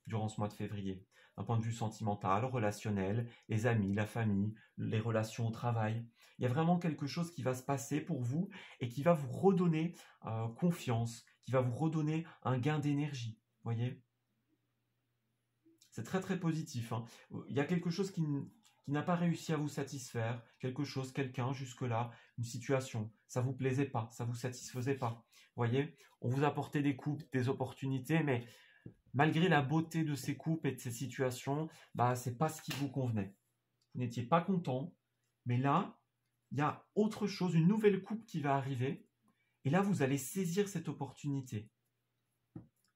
durant ce mois de février. D'un point de vue sentimental, relationnel, les amis, la famille, les relations au travail. Il y a vraiment quelque chose qui va se passer pour vous et qui va vous redonner confiance, qui va vous redonner un gain d'énergie. Voyez ? C'est très très positif. Il y a quelque chose qui n'a pas réussi à vous satisfaire, quelque chose, quelqu'un jusque-là, une situation, ça ne vous plaisait pas, ça ne vous satisfaisait pas. Voyez ? On vous apportait des coupes, des opportunités, mais malgré la beauté de ces coupes et de ces situations, ce n'est pas ce qui vous convenait. Vous n'étiez pas content, mais là, il y a autre chose, une nouvelle coupe qui va arriver, et là, vous allez saisir cette opportunité.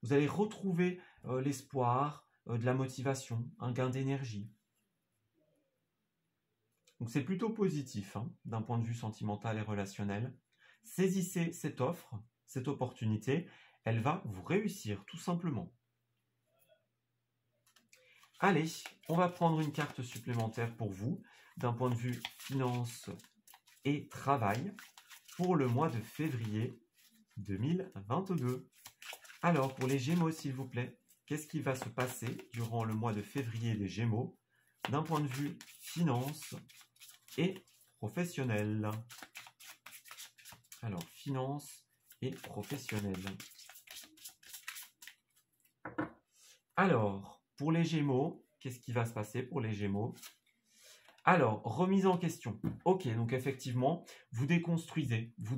Vous allez retrouver l'espoir, de la motivation, un gain d'énergie. Donc c'est plutôt positif d'un point de vue sentimental et relationnel. Saisissez cette offre, cette opportunité, elle va vous réussir tout simplement. Allez, on va prendre une carte supplémentaire pour vous, d'un point de vue finance et travail, pour le mois de février 2022. Alors, pour les Gémeaux, s'il vous plaît, qu'est-ce qui va se passer durant le mois de février des Gémeaux, d'un point de vue finance et professionnel? Alors, finance et professionnel. Alors, pour les Gémeaux, qu'est-ce qui va se passer pour les Gémeaux? Alors, remise en question. Ok, donc effectivement, vous déconstruisez, vous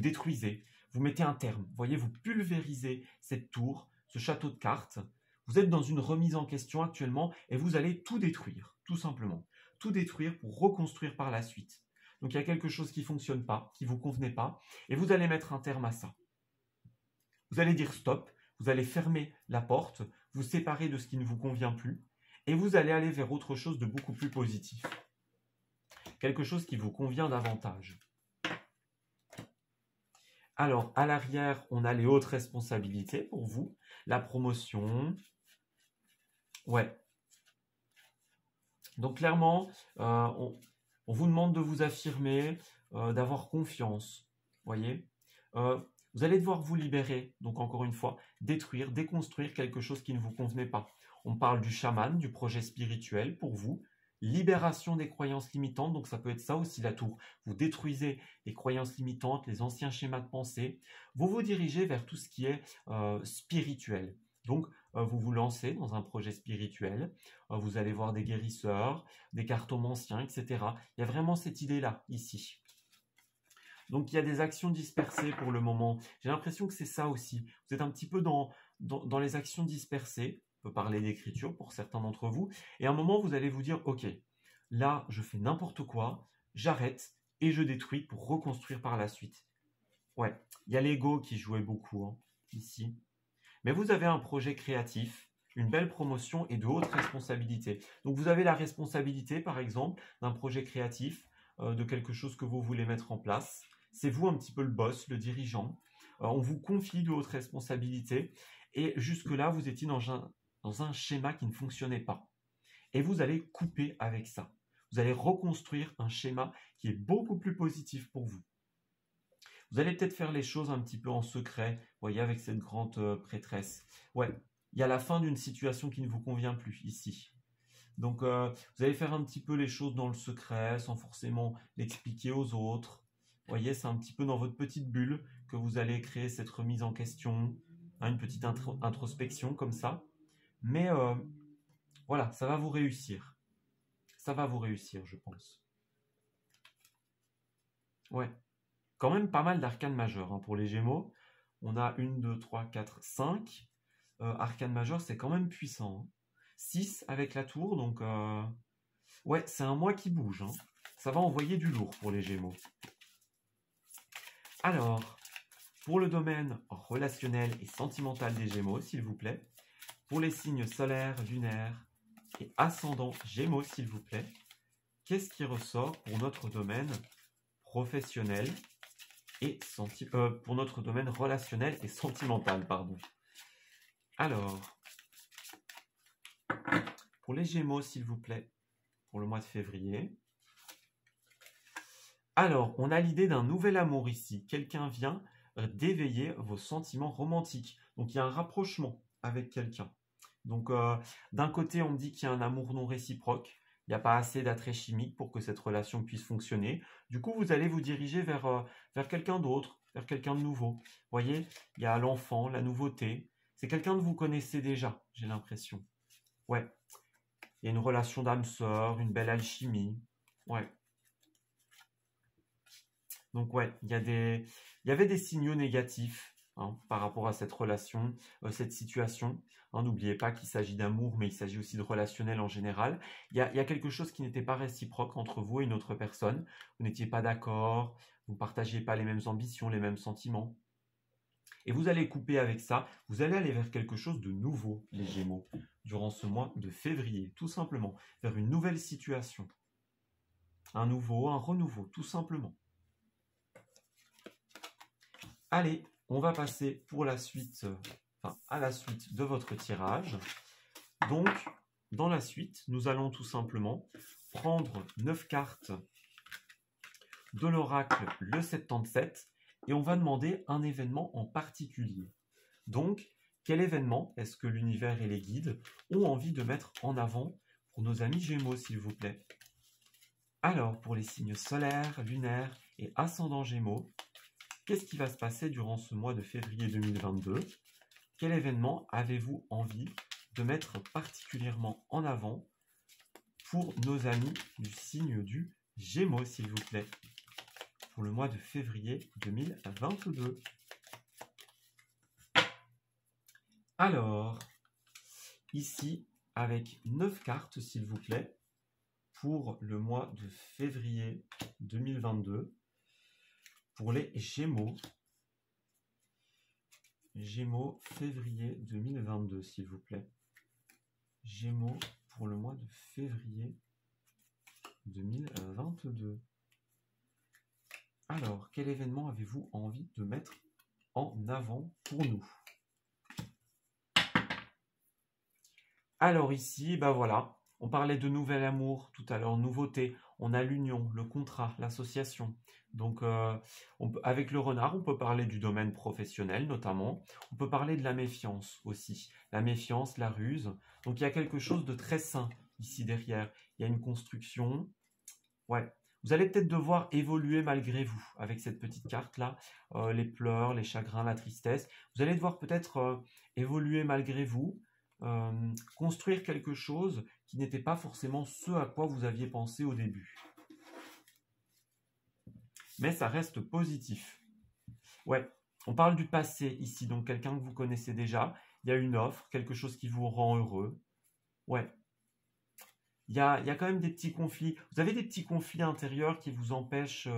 détruisez, vous mettez un terme. Vous voyez, vous pulvérisez cette tour, ce château de cartes. Vous êtes dans une remise en question actuellement et vous allez tout détruire, tout simplement. Tout détruire pour reconstruire par la suite. Donc, il y a quelque chose qui ne fonctionne pas, qui ne vous convenait pas, et vous allez mettre un terme à ça. Vous allez dire stop, vous allez fermer la porte, vous séparer de ce qui ne vous convient plus, et vous allez aller vers autre chose de beaucoup plus positif. Quelque chose qui vous convient davantage. Alors, à l'arrière, on a les hautes responsabilités pour vous. La promotion. Ouais. Donc, clairement, on vous demande de vous affirmer, d'avoir confiance. Voyez, vous allez devoir vous libérer. Donc, encore une fois, détruire, déconstruire quelque chose qui ne vous convenait pas. On parle du chaman, du projet spirituel pour vous, libération des croyances limitantes. Donc, ça peut être ça aussi la tour. Vous détruisez les croyances limitantes, les anciens schémas de pensée. Vous vous dirigez vers tout ce qui est spirituel. Donc, vous vous lancez dans un projet spirituel. Vous allez voir des guérisseurs, des cartomanciens, etc. Il y a vraiment cette idée-là, ici. Donc, il y a des actions dispersées pour le moment. J'ai l'impression que c'est ça aussi. Vous êtes un petit peu dans les actions dispersées. On peut parler d'écriture pour certains d'entre vous. Et à un moment, vous allez vous dire, OK, là, je fais n'importe quoi, j'arrête et je détruis pour reconstruire par la suite. Ouais, il y a l'ego qui jouait beaucoup, hein, ici. Mais vous avez un projet créatif, une belle promotion et de hautes responsabilités. Donc, vous avez la responsabilité, par exemple, d'un projet créatif, de quelque chose que vous voulez mettre en place. C'est vous un petit peu le boss, le dirigeant. On vous confie de hautes responsabilités. Et jusque-là, vous étiez dans un schéma qui ne fonctionnait pas. Et vous allez couper avec ça. Vous allez reconstruire un schéma qui est beaucoup plus positif pour vous. Vous allez peut-être faire les choses un petit peu en secret, vous voyez, avec cette grande prêtresse. Ouais, il y a la fin d'une situation qui ne vous convient plus ici. Donc, vous allez faire un petit peu les choses dans le secret, sans forcément l'expliquer aux autres. Vous voyez, c'est un petit peu dans votre petite bulle que vous allez créer cette remise en question, hein, une petite introspection comme ça. Mais voilà, ça va vous réussir. Ça va vous réussir, je pense. Ouais. Quand même pas mal d'arcanes majeures hein, pour les Gémeaux. On a 1, 2, 3, 4, 5. Arcane majeure, c'est quand même puissant. Hein. 6 avec la tour, donc... Ouais, c'est un mois qui bouge. Hein. Ça va envoyer du lourd pour les Gémeaux. Alors, pour le domaine relationnel et sentimental des Gémeaux, s'il vous plaît. Pour les signes solaires, lunaires et ascendant Gémeaux, s'il vous plaît. Qu'est-ce qui ressort pour notre domaine professionnel et pour notre domaine relationnel et sentimental, pardon. Alors, pour les Gémeaux, s'il vous plaît, pour le mois de février. Alors, on a l'idée d'un nouvel amour ici. Quelqu'un vient d'éveiller vos sentiments romantiques. Donc, il y a un rapprochement avec quelqu'un. Donc, d'un côté, on me dit qu'il y a un amour non réciproque. Il n'y a pas assez d'attrait chimique pour que cette relation puisse fonctionner. Du coup, vous allez vous diriger vers quelqu'un d'autre, vers quelqu'un de nouveau. Vous voyez, il y a l'enfant, la nouveauté. C'est quelqu'un que vous connaissez déjà, j'ai l'impression. Ouais. Il y a une relation d'âme sœur, une belle alchimie. Ouais. Donc, ouais, il y avait des signaux négatifs hein, par rapport à cette relation, cette situation. Hein, n'oubliez pas qu'il s'agit d'amour, mais il s'agit aussi de relationnel en général. Il y a quelque chose qui n'était pas réciproque entre vous et une autre personne. Vous n'étiez pas d'accord, vous ne partagiez pas les mêmes ambitions, les mêmes sentiments. Et vous allez couper avec ça, vous allez aller vers quelque chose de nouveau, les Gémeaux, durant ce mois de février, tout simplement, vers une nouvelle situation. Un nouveau, un renouveau, tout simplement. Allez, on va passer pour la suite, à la suite de votre tirage. Donc, dans la suite, nous allons tout simplement prendre 9 cartes de l'oracle le 77 et on va demander un événement en particulier. Donc, quel événement est-ce que l'univers et les guides ont envie de mettre en avant pour nos amis Gémeaux, s'il vous plaît? Alors, pour les signes solaires, lunaires et ascendants Gémeaux, qu'est-ce qui va se passer durant ce mois de février 2022? Quel événement avez-vous envie de mettre particulièrement en avant pour nos amis du signe du Gémeaux, s'il vous plaît, pour le mois de février 2022? Alors, ici, avec 9 cartes, s'il vous plaît, pour le mois de février 2022, pour les Gémeaux. Gémeaux, février 2022, s'il vous plaît. Gémeaux pour le mois de février 2022. Alors, quel événement avez-vous envie de mettre en avant pour nous? Alors ici, ben voilà, on parlait de nouvel amour tout à l'heure, nouveauté. On a l'union, le contrat, l'association. Donc, avec le renard, on peut parler du domaine professionnel notamment. On peut parler de la méfiance aussi. La méfiance, la ruse. Donc, il y a quelque chose de très sain ici derrière. Il y a une construction. Ouais. Vous allez peut-être devoir évoluer malgré vous avec cette petite carte-là. Les pleurs, les chagrins, la tristesse. Vous allez devoir peut-être évoluer malgré vous. Construire quelque chose qui n'était pas forcément ce à quoi vous aviez pensé au début. Mais ça reste positif. Ouais, on parle du passé ici, donc quelqu'un que vous connaissez déjà. Il y a une offre, quelque chose qui vous rend heureux. Ouais. Il y a quand même des petits conflits. Vous avez des petits conflits intérieurs qui vous empêchent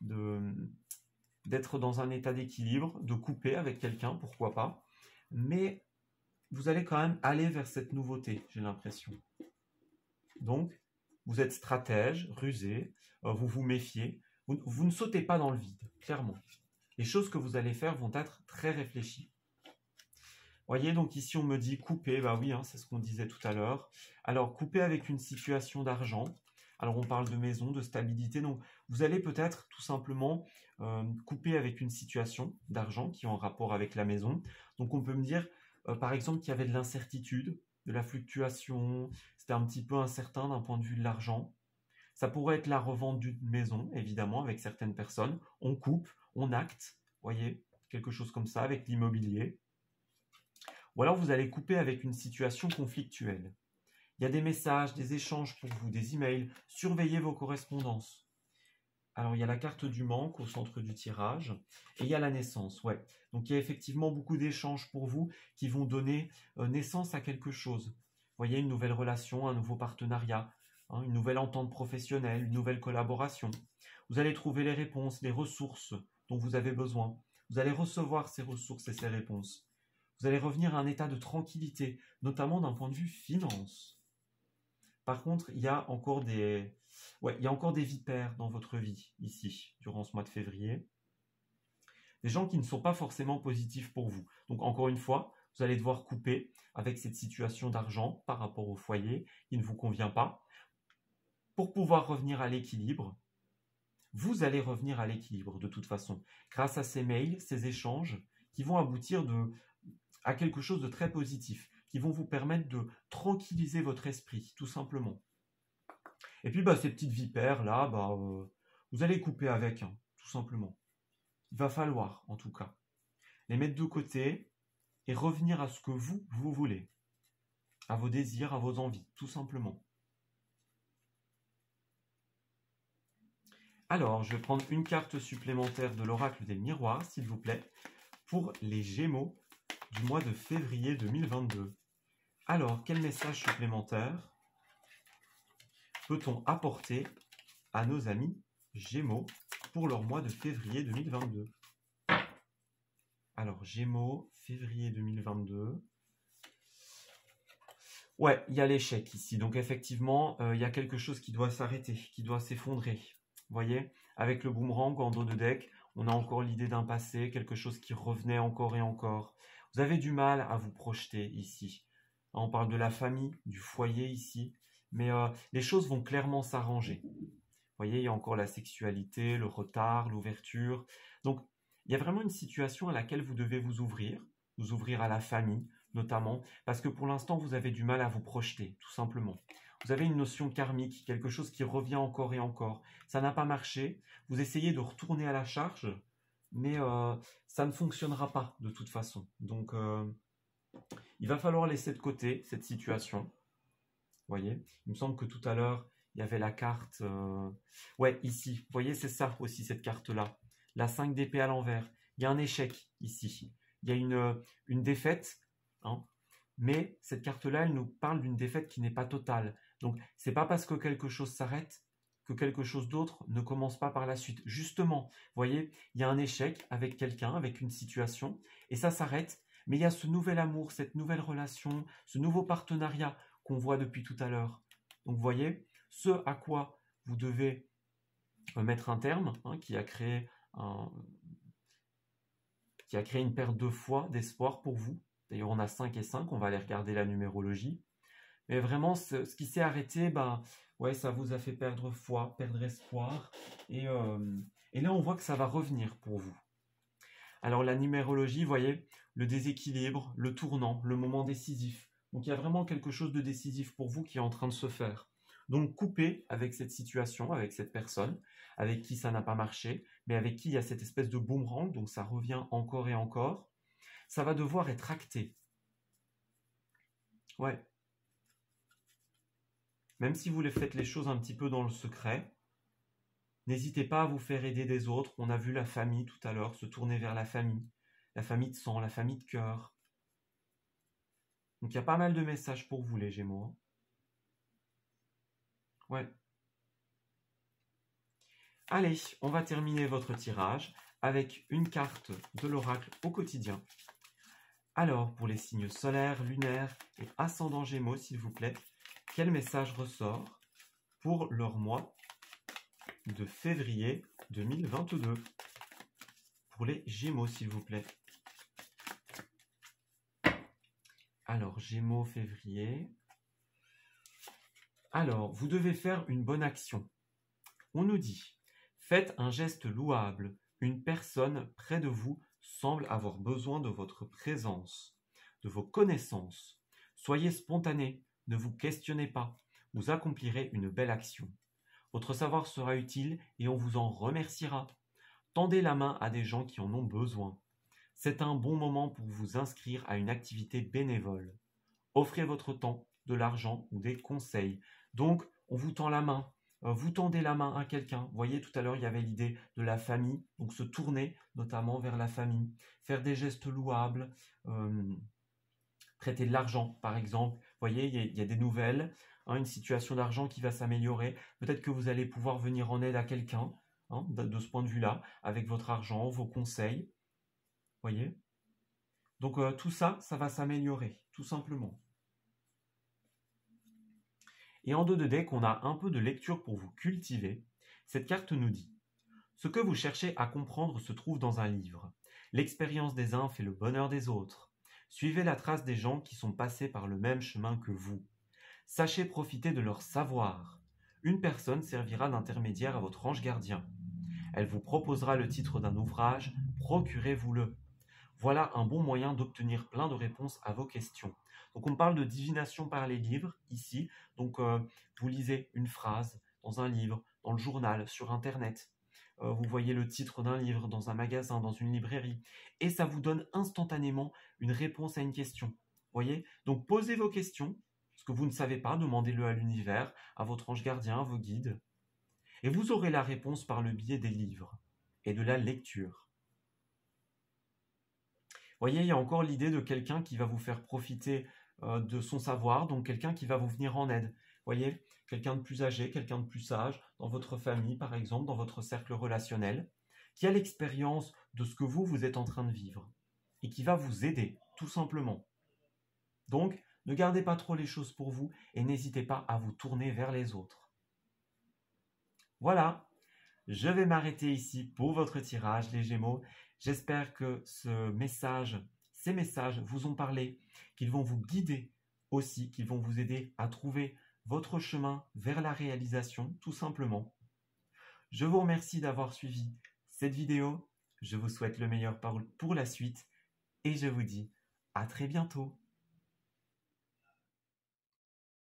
d'être dans un état d'équilibre, de couper avec quelqu'un, pourquoi pas. Mais vous allez quand même aller vers cette nouveauté, j'ai l'impression. Donc, vous êtes stratège, rusé, vous vous méfiez. Vous ne sautez pas dans le vide, clairement. Les choses que vous allez faire vont être très réfléchies. Voyez, donc ici on me dit couper, bah oui, hein, c'est ce qu'on disait tout à l'heure. Alors, couper avec une situation d'argent. Alors, on parle de maison, de stabilité. Donc, vous allez peut-être tout simplement couper avec une situation d'argent qui est en rapport avec la maison. Donc, on peut me dire, par exemple, qu'il y avait de l'incertitude, de la fluctuation. C'était un petit peu incertain d'un point de vue de l'argent. Ça pourrait être la revente d'une maison, évidemment, avec certaines personnes. On coupe, on acte, voyez, quelque chose comme ça avec l'immobilier. Ou alors vous allez couper avec une situation conflictuelle. Il y a des messages, des échanges pour vous, des emails. Surveillez vos correspondances. Alors il y a la carte du manque au centre du tirage. Et il y a la naissance, ouais. Donc il y a effectivement beaucoup d'échanges pour vous qui vont donner naissance à quelque chose. Vous voyez, une nouvelle relation, un nouveau partenariat, hein, une nouvelle entente professionnelle, une nouvelle collaboration. Vous allez trouver les réponses, les ressources dont vous avez besoin. Vous allez recevoir ces ressources et ces réponses. Vous allez revenir à un état de tranquillité, notamment d'un point de vue finance. Par contre, il y a encore des vipères dans votre vie, ici, durant ce mois de février. Des gens qui ne sont pas forcément positifs pour vous. Donc, encore une fois, vous allez devoir couper avec cette situation d'argent par rapport au foyer qui ne vous convient pas. Pour pouvoir revenir à l'équilibre, vous allez revenir à l'équilibre de toute façon, grâce à ces mails, ces échanges qui vont aboutir à quelque chose de très positif, qui vont vous permettre de tranquilliser votre esprit, tout simplement. Et puis, ces petites vipères-là, vous allez couper avec, hein, tout simplement. Il va falloir, en tout cas, les mettre de côté et revenir à ce que vous voulez, à vos désirs, à vos envies, tout simplement. Alors, je vais prendre une carte supplémentaire de l'oracle des miroirs, s'il vous plaît, pour les Gémeaux du mois de février 2022. Alors, quel message supplémentaire peut-on apporter à nos amis Gémeaux pour leur mois de février 2022? Alors, Gémeaux, février 2022. Ouais, il y a l'échec ici. Donc, effectivement, il y a quelque chose qui doit s'arrêter, qui doit s'effondrer. Vous voyez, avec le boomerang en dos de deck, on a encore l'idée d'un passé, quelque chose qui revenait encore et encore. Vous avez du mal à vous projeter ici. On parle de la famille, du foyer ici, mais les choses vont clairement s'arranger. Vous voyez, il y a encore la sexualité, le retard, l'ouverture. Donc, il y a vraiment une situation à laquelle vous devez vous ouvrir à la famille notamment, parce que pour l'instant, vous avez du mal à vous projeter, tout simplement. Vous avez une notion karmique, quelque chose qui revient encore et encore. Ça n'a pas marché, vous essayez de retourner à la charge, mais ça ne fonctionnera pas de toute façon. Donc, il va falloir laisser de côté cette situation. Vous voyez, il me semble que tout à l'heure, il y avait la carte... Ouais, ici, vous voyez, c'est ça aussi, cette carte-là. La 5 d'épée à l'envers. Il y a un échec ici. Il y a une défaite, hein, mais cette carte-là, elle nous parle d'une défaite qui n'est pas totale. Donc, c'est pas parce que quelque chose s'arrête que quelque chose d'autre ne commence pas par la suite. Justement, vous voyez, il y a un échec avec quelqu'un, avec une situation, et ça s'arrête, mais il y a ce nouvel amour, cette nouvelle relation, ce nouveau partenariat qu'on voit depuis tout à l'heure. Donc, vous voyez, ce à quoi vous devez mettre un terme, hein, qui a créé une perte de foi, d'espoir pour vous. D'ailleurs, on a 5 et 5, on va aller regarder la numérologie. Mais vraiment, ce qui s'est arrêté, ouais, ça vous a fait perdre foi, perdre espoir. Et là, on voit que ça va revenir pour vous. Alors, la numérologie, vous voyez, le déséquilibre, le tournant, le moment décisif. Donc il y a vraiment quelque chose de décisif pour vous qui est en train de se faire. Donc coupez avec cette situation, avec cette personne, avec qui ça n'a pas marché, mais avec qui il y a cette espèce de boomerang, donc ça revient encore et encore. Ça va devoir être acté. Ouais. Même si vous faites les choses un petit peu dans le secret, n'hésitez pas à vous faire aider des autres. On a vu la famille tout à l'heure, se tourner vers la famille de sang, la famille de cœur. Donc il y a pas mal de messages pour vous les Gémeaux. Ouais. Allez, on va terminer votre tirage avec une carte de l'oracle au quotidien. Alors, pour les signes solaires, lunaires et ascendant Gémeaux, s'il vous plaît, quel message ressort pour leur mois de février 2022? Pour les Gémeaux, s'il vous plaît. Alors, Gémeaux, février. Alors, vous devez faire une bonne action. On nous dit, faites un geste louable. Une personne près de vous semble avoir besoin de votre présence, de vos connaissances. Soyez spontané, ne vous questionnez pas. Vous accomplirez une belle action. Votre savoir sera utile et on vous en remerciera. Tendez la main à des gens qui en ont besoin. C'est un bon moment pour vous inscrire à une activité bénévole. Offrez votre temps, de l'argent ou des conseils. Donc, on vous tend la main. Vous tendez la main à quelqu'un. Vous voyez, tout à l'heure, il y avait l'idée de la famille. Donc, se tourner notamment vers la famille. Faire des gestes louables. Prêter de l'argent, par exemple. Vous voyez, il y a des nouvelles. Une situation d'argent qui va s'améliorer. Peut-être que vous allez pouvoir venir en aide à quelqu'un, de ce point de vue-là, avec votre argent, vos conseils. Vous voyez? Donc, tout ça, ça va s'améliorer, tout simplement. Et en dos de deck, on a un peu de lecture pour vous cultiver. Cette carte nous dit « Ce que vous cherchez à comprendre se trouve dans un livre. L'expérience des uns fait le bonheur des autres. Suivez la trace des gens qui sont passés par le même chemin que vous. Sachez profiter de leur savoir. Une personne servira d'intermédiaire à votre ange gardien. Elle vous proposera le titre d'un ouvrage, procurez-vous-le. Voilà un bon moyen d'obtenir plein de réponses à vos questions. » Donc on parle de divination par les livres ici. Donc vous lisez une phrase dans un livre, dans le journal, sur Internet. Vous voyez le titre d'un livre dans un magasin, dans une librairie. Et ça vous donne instantanément une réponse à une question. Vous voyez? Donc posez vos questions. Ce que vous ne savez pas, demandez-le à l'univers, à votre ange gardien, à vos guides. Et vous aurez la réponse par le biais des livres et de la lecture. Vous voyez, il y a encore l'idée de quelqu'un qui va vous faire profiter de son savoir, donc quelqu'un qui va vous venir en aide. Vous voyez, quelqu'un de plus âgé, quelqu'un de plus sage, dans votre famille par exemple, dans votre cercle relationnel, qui a l'expérience de ce que vous êtes en train de vivre et qui va vous aider, tout simplement. Donc, ne gardez pas trop les choses pour vous et n'hésitez pas à vous tourner vers les autres. Voilà, je vais m'arrêter ici pour votre tirage, les Gémeaux. J'espère que ces messages vous ont parlé, qu'ils vont vous guider aussi, qu'ils vont vous aider à trouver votre chemin vers la réalisation, tout simplement. Je vous remercie d'avoir suivi cette vidéo. Je vous souhaite le meilleur pour la suite et je vous dis à très bientôt.